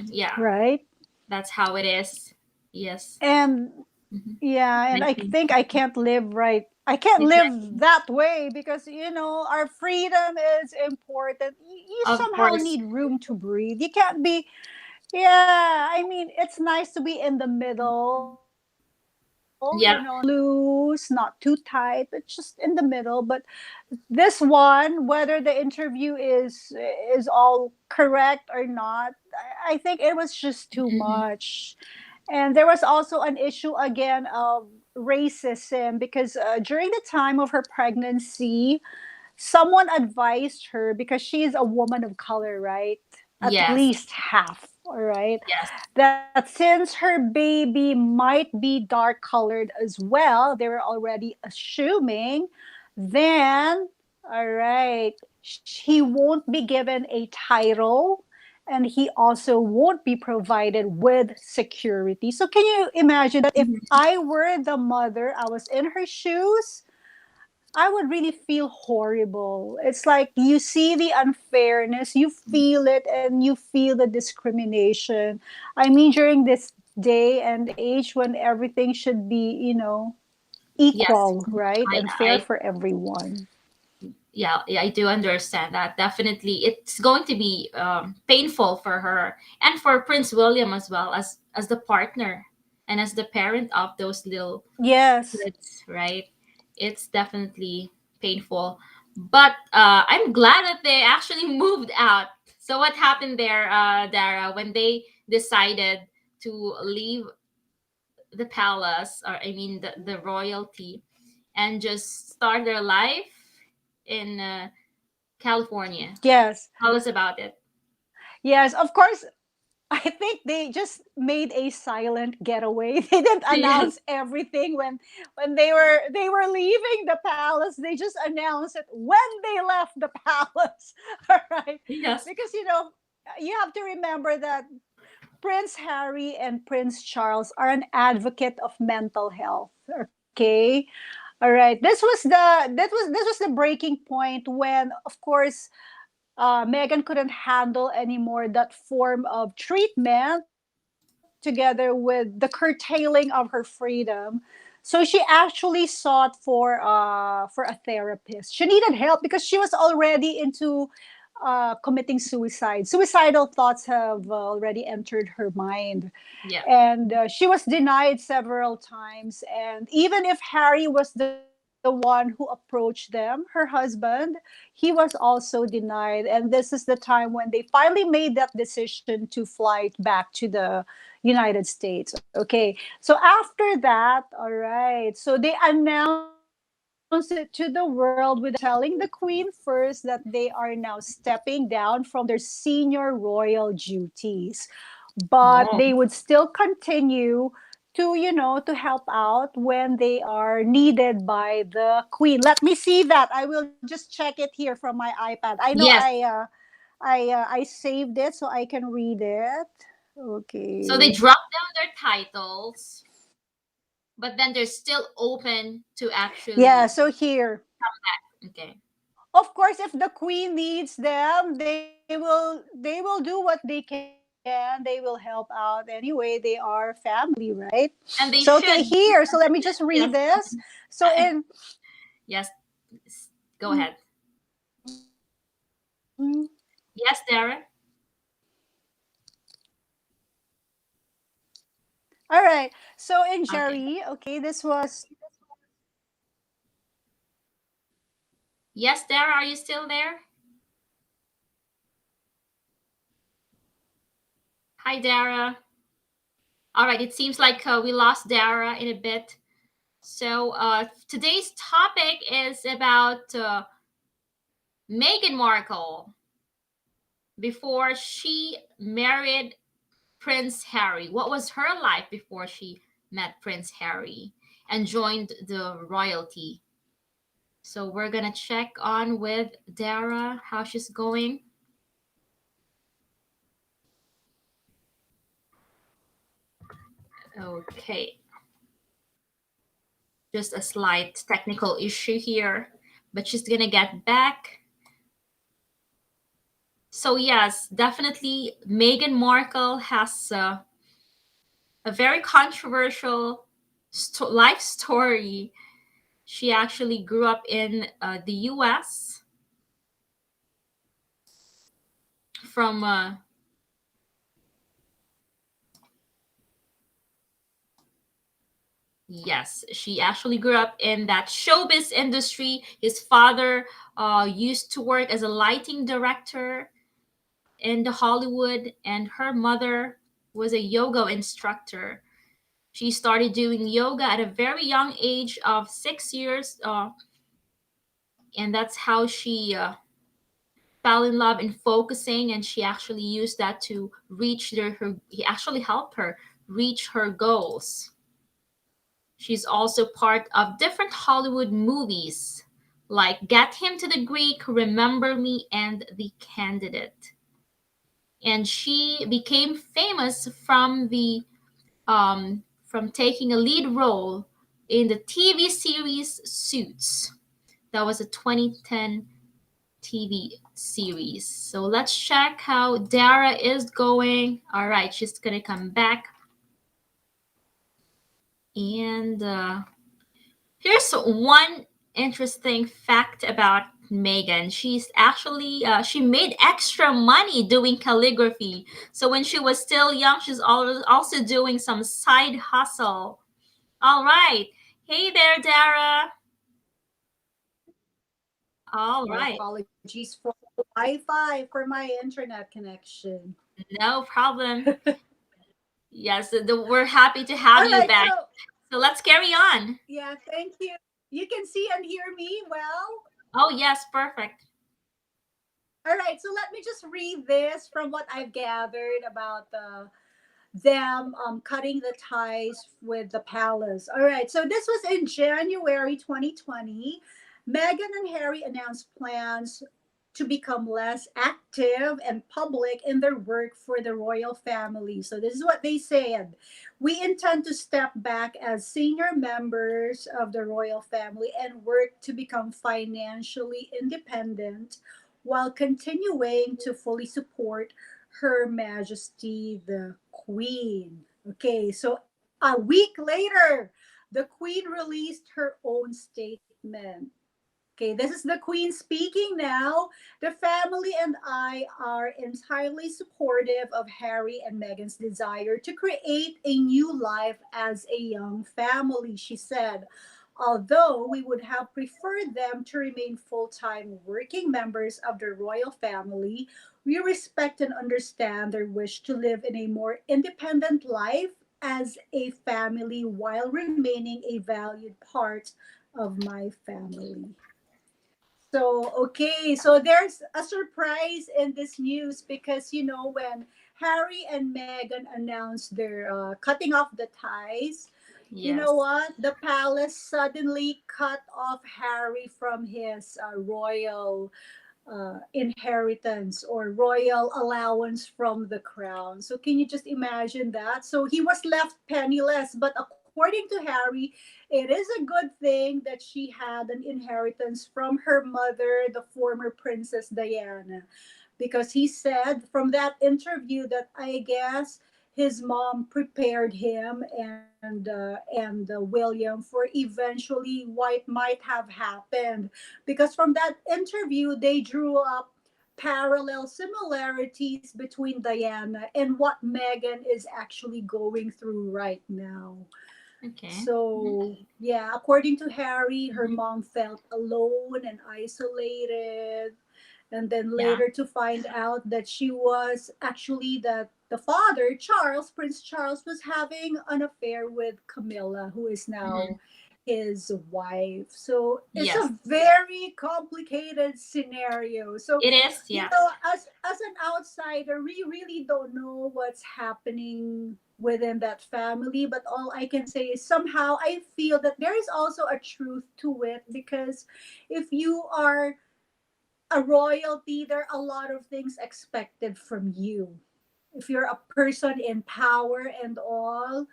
Speaker 1: Yeah,
Speaker 2: right?
Speaker 1: that's how it is. Yes.
Speaker 2: And
Speaker 1: Mm-hmm.
Speaker 2: yeah, and I
Speaker 1: Exactly.
Speaker 2: think I can't live right. I can't live
Speaker 1: Exactly.
Speaker 2: that way because our freedom is important. You
Speaker 1: Of
Speaker 2: somehow
Speaker 1: course.
Speaker 2: need room to breathe. You can't be. Yeah, I mean, it's nice to be in the middle. Not too
Speaker 1: Yeah.
Speaker 2: loose, not too tight, but just in the middle. But this one, whether the interview is all correct or not, I think it was just too
Speaker 1: Mm-hmm.
Speaker 2: much. And there was also an issue again of racism because during the time of her pregnancy, someone advised her, because she is a woman of color, right? At
Speaker 1: Yes.
Speaker 2: least half, all right?
Speaker 1: Yes.
Speaker 2: That since her baby might be dark colored as well, they were already assuming, then, all right, he won't be given a title, and he also won't be provided with security. So can you imagine that if
Speaker 1: Mm-hmm.
Speaker 2: I were the mother, I was in her shoes, I would really feel horrible. It's like you see the unfairness, you feel it, and you feel the discrimination. I mean, during this day and age when everything should be,
Speaker 1: Yes.
Speaker 2: equal, right?
Speaker 1: I,
Speaker 2: And fair
Speaker 1: I,
Speaker 2: for everyone.
Speaker 1: yeah, I do understand that. Definitely, it's going to be painful for her and for Prince William as well, as the partner and as the parent of those little
Speaker 2: Yes.
Speaker 1: kids, right? It's definitely painful. But I'm glad that they actually moved out. So what happened there, Dara, when they decided to leave the palace, or I mean the royalty, and just start their life in California?
Speaker 2: Yes.
Speaker 1: Tell us about it.
Speaker 2: Yes. Of course, I think they just made a silent getaway. They didn't
Speaker 1: Yes.
Speaker 2: announce everything when they were leaving the palace. They just announced it when they left the palace. All right,
Speaker 1: Yes.
Speaker 2: because you have to remember that Prince Harry and Prince Charles are an advocate of mental health. Okay, all right. This was the breaking point when, of course, Meghan couldn't handle anymore that form of treatment, together with the curtailing of her freedom. So she actually sought for a therapist. She needed help because she was already into committing suicide. Suicidal thoughts have already entered her mind,
Speaker 1: Yeah.
Speaker 2: and she was denied several times. And even if Harry was the one who approached them, her husband, he was also denied. And this is the time when they finally made that decision to fly back to the United States. Okay, so after that, all right, so they announced it to the world without telling the Queen first that they are now stepping down from their senior royal duties, but they
Speaker 1: Oh.
Speaker 2: would still continue to help out when they are needed by the Queen. Let me see that. I will just check it here from my iPad. I know
Speaker 1: Yes.
Speaker 2: I saved it so I can read it.
Speaker 1: So they
Speaker 2: Okay.
Speaker 1: dropped down their titles, but then they're still open to
Speaker 2: Yeah,
Speaker 1: actually.
Speaker 2: so here.
Speaker 1: Okay.
Speaker 2: Of course, if the Queen needs them, they will do what they can. They will help out anyway. They are family, right? So okay,
Speaker 1: And they
Speaker 2: here. So let
Speaker 1: should.
Speaker 2: me just read this.
Speaker 1: Yes.
Speaker 2: So in
Speaker 1: Yes. Go ahead.
Speaker 2: mm,
Speaker 1: Yes, Dara.
Speaker 2: all right. So in
Speaker 1: Okay.
Speaker 2: Jerry, okay, this was
Speaker 1: Yes, Dara, are you still there? Hi, Dara. All right. It seems like we lost Dara in a bit. So today's topic is about Meghan Markle before she married Prince Harry. What was her life before she met Prince Harry and joined the royalty? So we're gonna check on with Dara how she's going. Okay, just a slight technical issue here, but she's gonna get back. So yes, definitely Meghan Markle has a very controversial life story. She actually grew up in the U.S. from Yes, she actually grew up in that showbiz industry. His father used to work as a lighting director in the Hollywood, and her mother was a yoga instructor. She started doing yoga at a very young age of 6 years, and that's how she fell in love in focusing. And she actually used that to reach her. He actually helped her reach her goals. She's also part of different Hollywood movies like Get Him to the Greek, Remember Me, and The Candidate. And she became famous from taking a lead role in the TV series Suits. That was a 2010 TV series. So let's check how Dara is going. All right, she's gonna come back. And here's one interesting fact about Megan. She's actually she made extra money doing calligraphy. So when she was still young, she's also doing some side hustle. All right. Hey there, Dara. All right.
Speaker 2: apologies for the Wi-Fi for my internet connection.
Speaker 1: No problem. Yes, we're happy to have
Speaker 2: All
Speaker 1: you
Speaker 2: right,
Speaker 1: back.
Speaker 2: so
Speaker 1: So let's carry on.
Speaker 2: yeah, thank you. You can see and hear me well.
Speaker 1: Oh, yes, perfect.
Speaker 2: All right, so let me just read this from what I've gathered about them cutting the ties with the palace. All right, so this was in January 2020. Meghan and Harry announced plans to become less active and public in their work for the royal family. So this is what they said. We intend to step back as senior members of the royal family and work to become financially independent while continuing to fully support Her Majesty the Queen. Okay, so a week later, the Queen released her own statement. Okay, this is the Queen speaking now. The family and I are entirely supportive of Harry and Meghan's desire to create a new life as a young family, she said. Although we would have preferred them to remain full time working members of the royal family, we respect and understand their wish to live in a more independent life as a family while remaining a valued part of my family. So, okay, so there's a surprise in this news because, when Harry and Meghan announced their cutting off the ties, you know
Speaker 1: Yes.
Speaker 2: what? The palace suddenly cut off Harry from his royal inheritance or royal allowance from the crown. So can you just imagine that? So he was left penniless. But according to Harry, it is a good thing that she had an inheritance from her mother, the former Princess Diana, because he said from that interview that I guess his mom prepared him and William for eventually what might have happened, because from that interview they drew up parallel similarities between Diana and what Meghan is actually going through right now.
Speaker 1: Okay.
Speaker 2: So, yeah, according to Harry, her
Speaker 1: Hmm.
Speaker 2: mom felt alone and isolated. And then
Speaker 1: Yeah.
Speaker 2: later to find out that she was actually that the father, Charles, Prince Charles, was having an affair with Camilla, who is
Speaker 1: Hmm.
Speaker 2: now his wife. So it's
Speaker 1: Yes.
Speaker 2: a very complicated scenario. So,
Speaker 1: It is. Yes.
Speaker 2: as an outsider, we really don't know what's happening within that family. But all I can say is somehow I feel that there is also a truth to it, because if you are a royalty, there are a lot of things expected from you. If you're a person in power and all,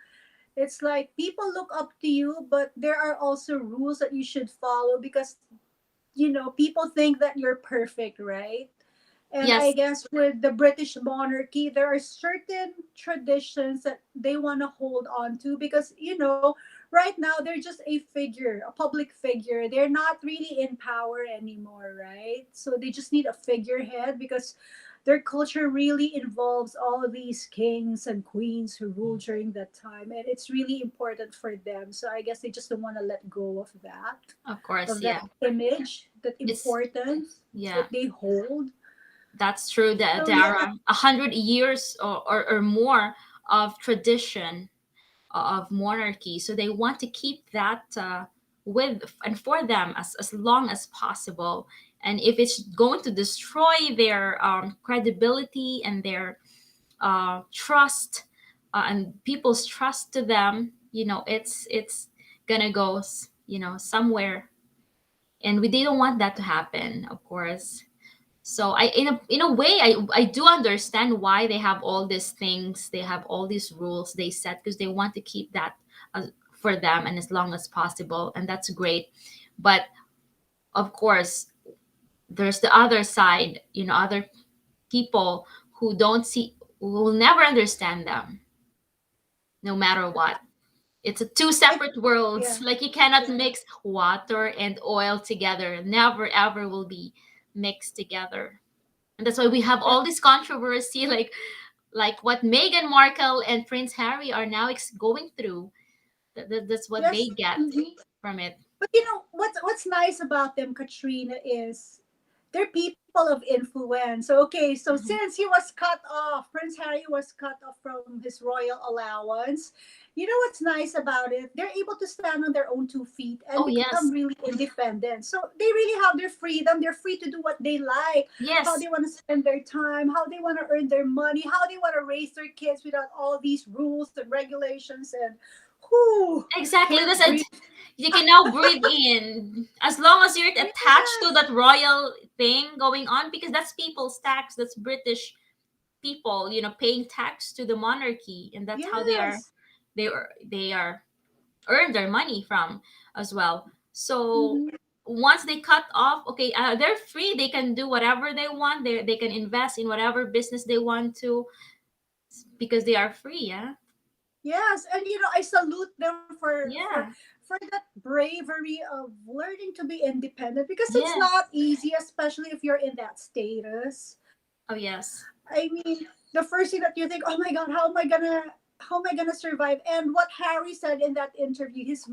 Speaker 2: it's like people look up to you, but there are also rules that you should follow because, people think that you're perfect, right? And I
Speaker 1: Yes.
Speaker 2: guess with the British monarchy, there are certain traditions that they want to hold on to because, right now they're just a figure, a public figure. They're not really in power anymore, right? So they just need a figurehead because their culture really involves all of these kings and queens who ruled during that time. And it's really important for them. So I guess they just don't want to let go
Speaker 1: Of course.
Speaker 2: of that
Speaker 1: Yeah.
Speaker 2: image, that
Speaker 1: It's
Speaker 2: importance
Speaker 1: yeah.
Speaker 2: that they hold.
Speaker 1: That's true. That
Speaker 2: So
Speaker 1: there
Speaker 2: yeah,
Speaker 1: are 100 years or more of tradition of monarchy, so they want to keep that with and for them as long as possible. And if it's going to destroy their credibility and their trust and people's trust to them, it's gonna go somewhere, and they don't want that to happen, of course. So in a way, I do understand why they have all these things, they have all these rules they set, because they want to keep that for them and as long as possible, and that's great. But of course, there's the other side, other people who don't see, who will never understand them, no matter what. It's a two
Speaker 2: I
Speaker 1: separate worlds.
Speaker 2: yeah,
Speaker 1: Like you cannot
Speaker 2: yeah,
Speaker 1: mix water and oil together. Never ever will be mixed together. And that's why we have
Speaker 2: yeah.
Speaker 1: all this controversy, like what Meghan Markle and Prince Harry are now going through. That's what they
Speaker 2: Yes.
Speaker 1: get
Speaker 2: Mhm.
Speaker 1: from it.
Speaker 2: But what's nice about them, Katrina, is they're people of influence. So okay, so
Speaker 1: Mhm.
Speaker 2: since he was cut off, Prince Harry was cut off from his royal allowance. You know what's nice about it? They're able to stand on their own 2 feet and
Speaker 1: Oh
Speaker 2: become
Speaker 1: yes,
Speaker 2: really independent. So they really have their freedom. They're free to do what they like, how
Speaker 1: yes,
Speaker 2: they want to spend their time, how they want to earn their money, how they want to raise their kids without all these rules and regulations and who
Speaker 1: exactly.
Speaker 2: can't
Speaker 1: That's
Speaker 2: breathe.
Speaker 1: it. You can now breathe in as long as you're attached to
Speaker 2: Yes.
Speaker 1: that royal thing going on, because that's people's tax. That's British people, paying tax to the monarchy, and that's how
Speaker 2: Yes.
Speaker 1: they are earn their money from as well. So
Speaker 2: Mhm.
Speaker 1: once they cut off, okay, they're free. They can do whatever they want. They can invest in whatever business they want to, because they are free. Yeah.
Speaker 2: Yes, and I salute them
Speaker 1: Yeah.
Speaker 2: for that bravery of learning to be independent, because it's
Speaker 1: Yes.
Speaker 2: not easy, especially if you're in that status.
Speaker 1: Oh yes.
Speaker 2: I mean, the first thing that you think, oh my God, how am I gonna survive? And what Harry said in that interview, his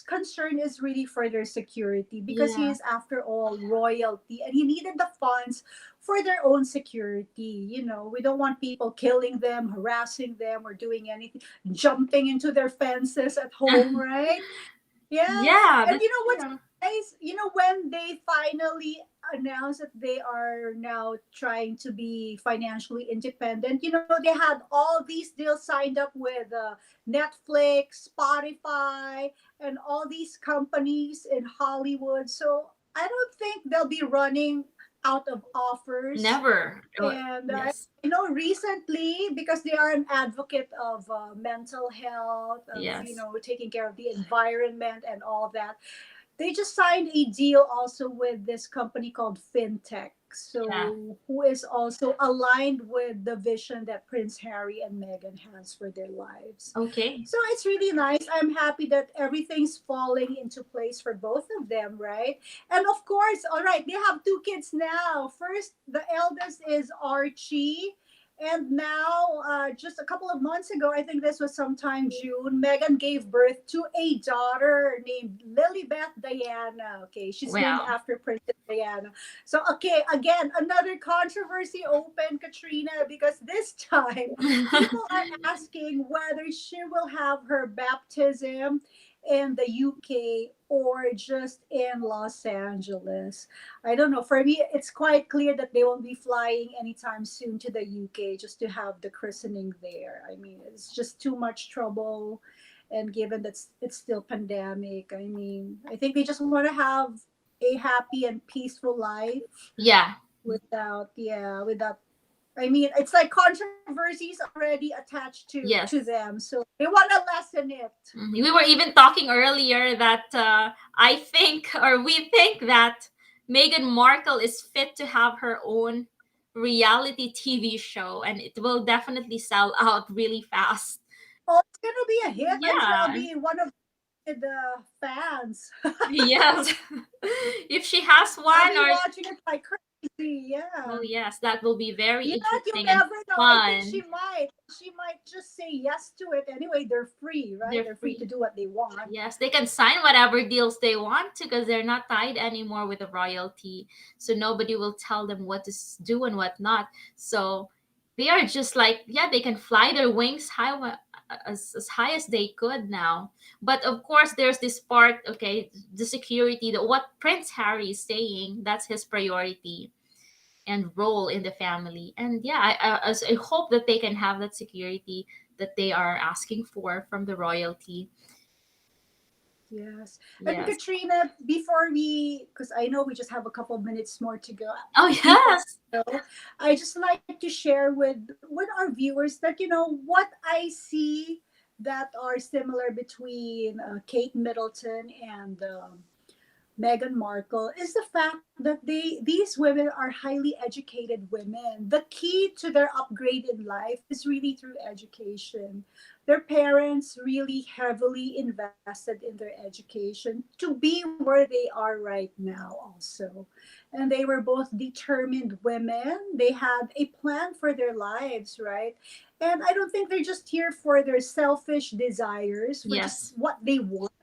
Speaker 2: concern is really for their security, because he
Speaker 1: Yeah.
Speaker 2: is, after all, royalty, and he needed the funds for their own security. We don't want people killing them, harassing them, or doing anything, jumping into their fences at home, right? Yes.
Speaker 1: Yeah,
Speaker 2: And
Speaker 1: that's
Speaker 2: what's
Speaker 1: true.
Speaker 2: nice, when they finally announced that they are now trying to be financially independent, they had all these deals signed up with Netflix, Spotify, and all these companies in Hollywood. So I don't think they'll be running out of offers.
Speaker 1: Never.
Speaker 2: And
Speaker 1: Yes.
Speaker 2: I know recently, because they are an advocate of mental health, of
Speaker 1: Yes.
Speaker 2: taking care of the environment and all that, they just signed a deal also with this company called FinTech.
Speaker 1: Yeah.
Speaker 2: So, who is also aligned with the vision that Prince Harry and Meghan has for their lives.
Speaker 1: Okay.
Speaker 2: So it's really nice. I'm happy that everything's falling into place for both of them, right? And of course, all right, they have two kids now. First, the eldest is Archie. And now, just a couple of months ago, I think this was sometime June, Meghan gave birth to a daughter named Lilibeth Diana. Okay, she's named
Speaker 1: Wow.
Speaker 2: after Princess Diana. So, okay, again, another controversy open, Katrina, because this time people are asking whether she will have her baptism in the UK or just in Los Angeles. I don't know. For me, it's quite clear that they won't be flying anytime soon to the UK just to have the christening there. I mean, it's just too much trouble. And given that it's still pandemic, I mean, I think they just want to have a happy and peaceful life
Speaker 1: Yeah.
Speaker 2: without, I mean, it's like controversies already attached to
Speaker 1: Yes.
Speaker 2: them, so they want to lessen it.
Speaker 1: We were even talking earlier that I think, or we think that Meghan Markle is fit to have her own reality TV show, and it will definitely sell out really fast.
Speaker 2: Oh, it's gonna be a hit. I'm sure I'll
Speaker 1: Yeah.
Speaker 2: be one of the fans.
Speaker 1: Yes. If she has
Speaker 2: I'll
Speaker 1: one,
Speaker 2: be
Speaker 1: or
Speaker 2: watching it like crazy.
Speaker 1: oh
Speaker 2: Yeah.
Speaker 1: yes, that will be very
Speaker 2: You
Speaker 1: interesting and
Speaker 2: never know. I think
Speaker 1: fun.
Speaker 2: she might just say yes to it. Anyway, they're free, right?
Speaker 1: They're
Speaker 2: They're free to
Speaker 1: free.
Speaker 2: do what they want.
Speaker 1: Yes, they can sign whatever deals they want to, because they're not tied anymore with the royalty. So nobody will tell them what to do and what not. So they are just like, yeah, they can fly their wings high, as high as they could now. But of course, there's this part, okay, the security, what Prince Harry is saying, that's his priority and role in the family. And yeah, I hope that they can have that security that they are asking for from the royalty.
Speaker 2: Yes. And
Speaker 1: Yes.
Speaker 2: Katrina, before because I know we just have a couple of minutes more to go,
Speaker 1: Oh
Speaker 2: before
Speaker 1: yes.
Speaker 2: we go, I just like to share with our viewers that, what I see that are similar between Kate Middleton and Meghan Markle is the fact that these women are highly educated women. The key to their upgrade in life is really through education. Their parents really heavily invested in their education to be where they are right now also. And they were both determined women. They had a plan for their lives, right? And I don't think they're just here for their selfish desires, for just
Speaker 1: Yes.
Speaker 2: what they want,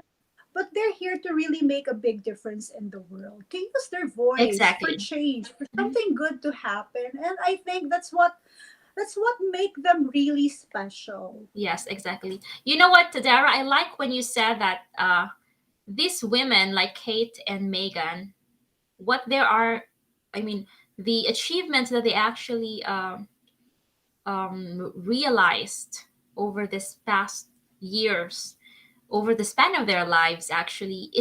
Speaker 2: but they're here to really make a big difference in the world, to use their voice for
Speaker 1: Exactly.
Speaker 2: change, for
Speaker 1: Mhm.
Speaker 2: something good to happen. And I think that's what make them really special.
Speaker 1: Yes, exactly. You know what, Tadara? I like when you said that these women like Kate and Megan, what there are, I mean, the achievements that they actually realized over this past years, over the span of their lives, actually,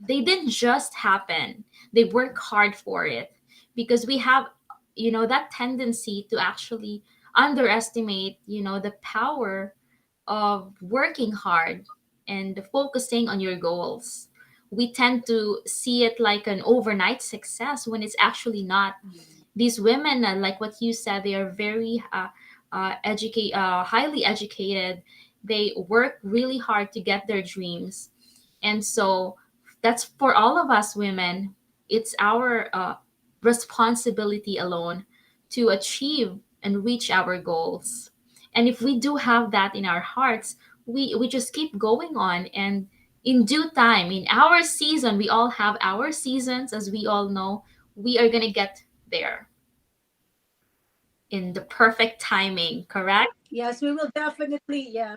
Speaker 1: they didn't just happen. They work hard for it, because we have, that tendency to actually underestimate, the power of working hard and focusing on your goals. we tend to see it like an overnight success when it's actually not. These women, like what you said, they are very highly educated. They work really hard to get their dreams, and so that's for all of us women. It's our responsibility alone to achieve and reach our goals. And if we do have that in our hearts, we just keep going on, and in due time, in our season, we all have our seasons, as we all know, we are going to get there in the perfect timing, correct?
Speaker 2: Yes, we will definitely. Yeah.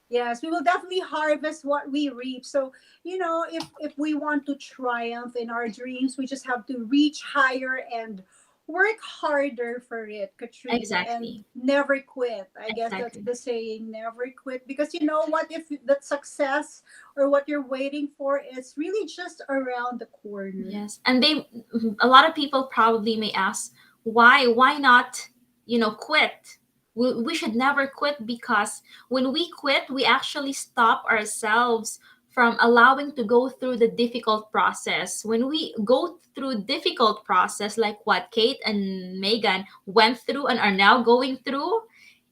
Speaker 2: Yes, we will definitely harvest what we reap. So, if we want to triumph in our dreams, we just have to reach higher and work harder for it, Katrina, and
Speaker 1: Exactly.
Speaker 2: never quit. I guess that's
Speaker 1: Exactly.
Speaker 2: the saying, never quit. Because you know what? If that success or what you're waiting for is really just around the corner.
Speaker 1: Yes. And a lot of people probably may ask, why not, quit? We should never quit, because when we quit, we actually stop ourselves from allowing to go through the difficult process. When we go through difficult process, like what Kate and Megan went through and are now going through,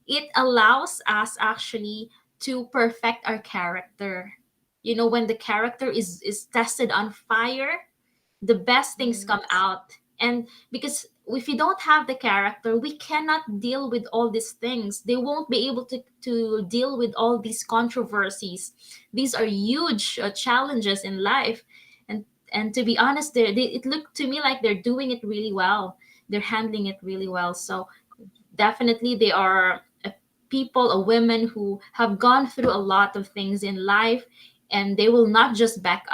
Speaker 1: it allows us actually to perfect our character. When the character is tested on fire, the best things come
Speaker 2: Yes.
Speaker 1: out. And because if we don't have the character, we cannot deal with all these things. They won't be able to deal with all these controversies. These are huge challenges in life. And to be honest, it looked to me like they're doing it really well. They're handling it really well. So definitely they are people or women who have gone through a lot of things in life, and they will not just back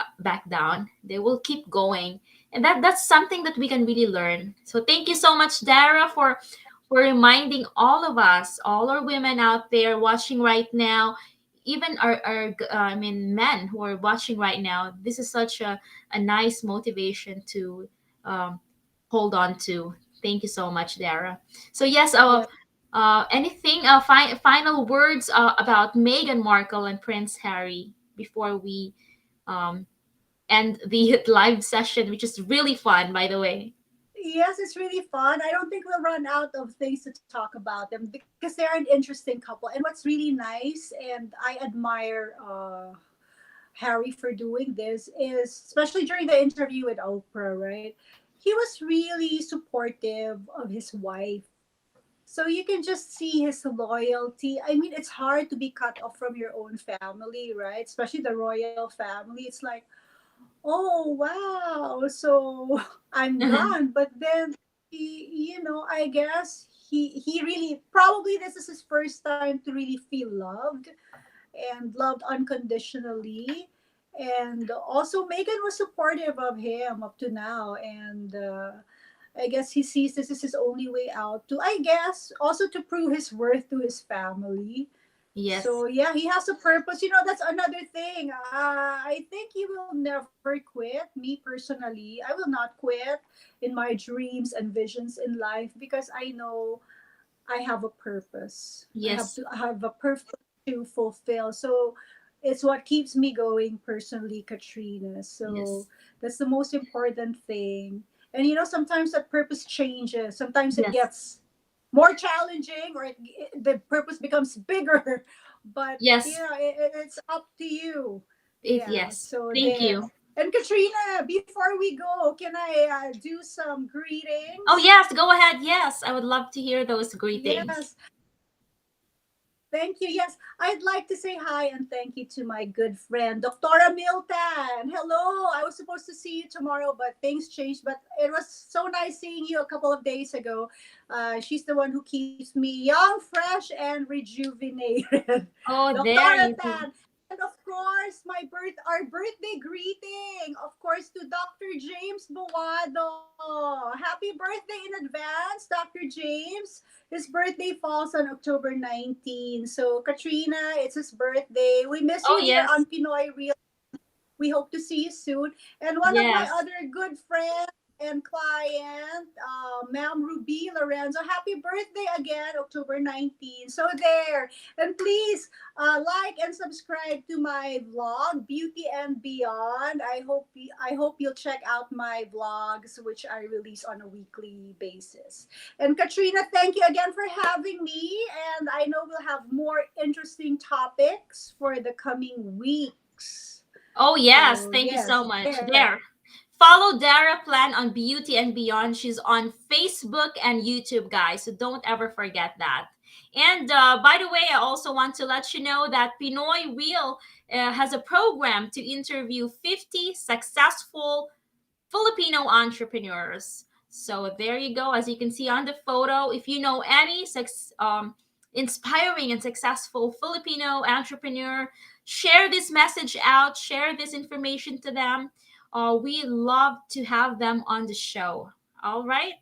Speaker 1: down. They will keep going, and that's something that we can really learn. So thank you so much, Dara, for reminding all of us, all our women out there watching right now, even our men who are watching right now. This is such a nice motivation to um, hold on to. Thank you so much, Dara. So yes,
Speaker 2: Yes.
Speaker 1: anything final words about Meghan Markle and Prince Harry before we um, end the live session, which is really fun, by the way.
Speaker 2: Yes, it's really fun. I don't think we'll run out of things to talk about them because they're an interesting couple. And what's really nice, and I admire Harry for doing this, is especially during the interview with Oprah, right? He was really supportive of his wife. So you can just see his loyalty. I mean, it's hard to be cut off from your own family, right? Especially the royal family. It's like, oh wow, so I'm gone. But then I guess he really, probably this is his first time to really feel loved and loved unconditionally. And also Megan was supportive of him up to now. And I guess he sees this as his only way out to, I guess, also to prove his worth to his family.
Speaker 1: Yes,
Speaker 2: So yeah, he has a purpose. That's another thing. I think he will never quit. Me personally, I will not quit in my dreams and visions in life because I know I have a purpose.
Speaker 1: yes,
Speaker 2: I have a purpose to fulfill. So it's what keeps me going personally, Katrina. So
Speaker 1: yes,
Speaker 2: that's the most important thing. And sometimes that purpose changes. Sometimes it
Speaker 1: yes,
Speaker 2: gets more challenging, or the purpose becomes bigger. But
Speaker 1: yes.
Speaker 2: it's up to you.
Speaker 1: It
Speaker 2: Yeah.
Speaker 1: yes.
Speaker 2: So
Speaker 1: Thank
Speaker 2: there.
Speaker 1: you.
Speaker 2: And Katrina, before we go, can I do some
Speaker 1: Oh
Speaker 2: greetings?
Speaker 1: yes, go ahead. Yes, I would love to hear those greetings.
Speaker 2: Yes. Thank you. Yes, I'd like to say hi and thank you to my good friend, Dr. Milton. Hello. I was supposed to see you tomorrow, but things changed. But it was so nice seeing you a couple of days ago. She's the one who keeps me young, fresh, and rejuvenated.
Speaker 1: Oh, there
Speaker 2: Dr.
Speaker 1: you go.
Speaker 2: Tan. And of course, our birthday greeting, of course, to Dr. James Buwado. Happy birthday in advance, Dr. James. His birthday falls on October 19. So, Katrina, it's his birthday. We miss
Speaker 1: Oh
Speaker 2: you here
Speaker 1: yes,
Speaker 2: on Pinoy Real. We hope to see you soon. And one of my
Speaker 1: yes.
Speaker 2: other good friends, and client, Ma'am Ruby Lorenzo. Happy birthday again, October 19th. So there. And please like and subscribe to my vlog, Beauty and Beyond. I hope you'll check out my vlogs, which I release on a weekly basis. And Katrina, thank you again for having me. And I know we'll have more interesting topics for the coming weeks.
Speaker 1: Oh, yes.
Speaker 2: So
Speaker 1: Thank you so
Speaker 2: yes,
Speaker 1: much.
Speaker 2: there.
Speaker 1: There. Follow Dara Plan on Beauty and Beyond. She's on Facebook and YouTube, guys. So don't ever forget that. And by the way, I also want to let you know that Pinoy Real has a program to interview 50 successful Filipino entrepreneurs. So there you go. As you can see on the photo, if you know any inspiring and successful Filipino entrepreneur, share this message out, share this information to them. We love to have them on the show. All right.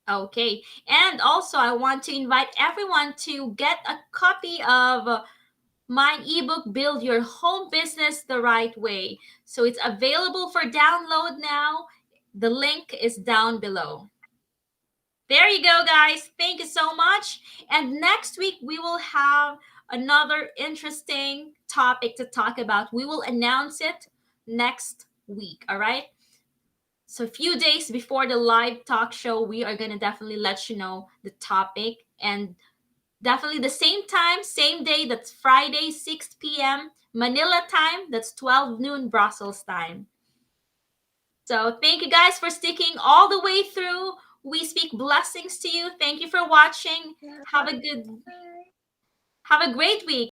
Speaker 1: Okay. And also, I want to invite everyone to get a copy of my ebook, Build Your Home Business the Right Way. So it's available for download now. The link is down below. There you go, guys. Thank you so much. And next week, we will have another interesting topic to talk about. We will announce it next week. All right. So, a few days before the live talk show, we are going to definitely let you know the topic. And definitely the same time, same day. That's Friday, 6 p.m. Manila time. That's 12 noon Brussels time. So thank you guys for sticking all the way through. We speak blessings to you. Thank you for watching. Have a good, have a great week.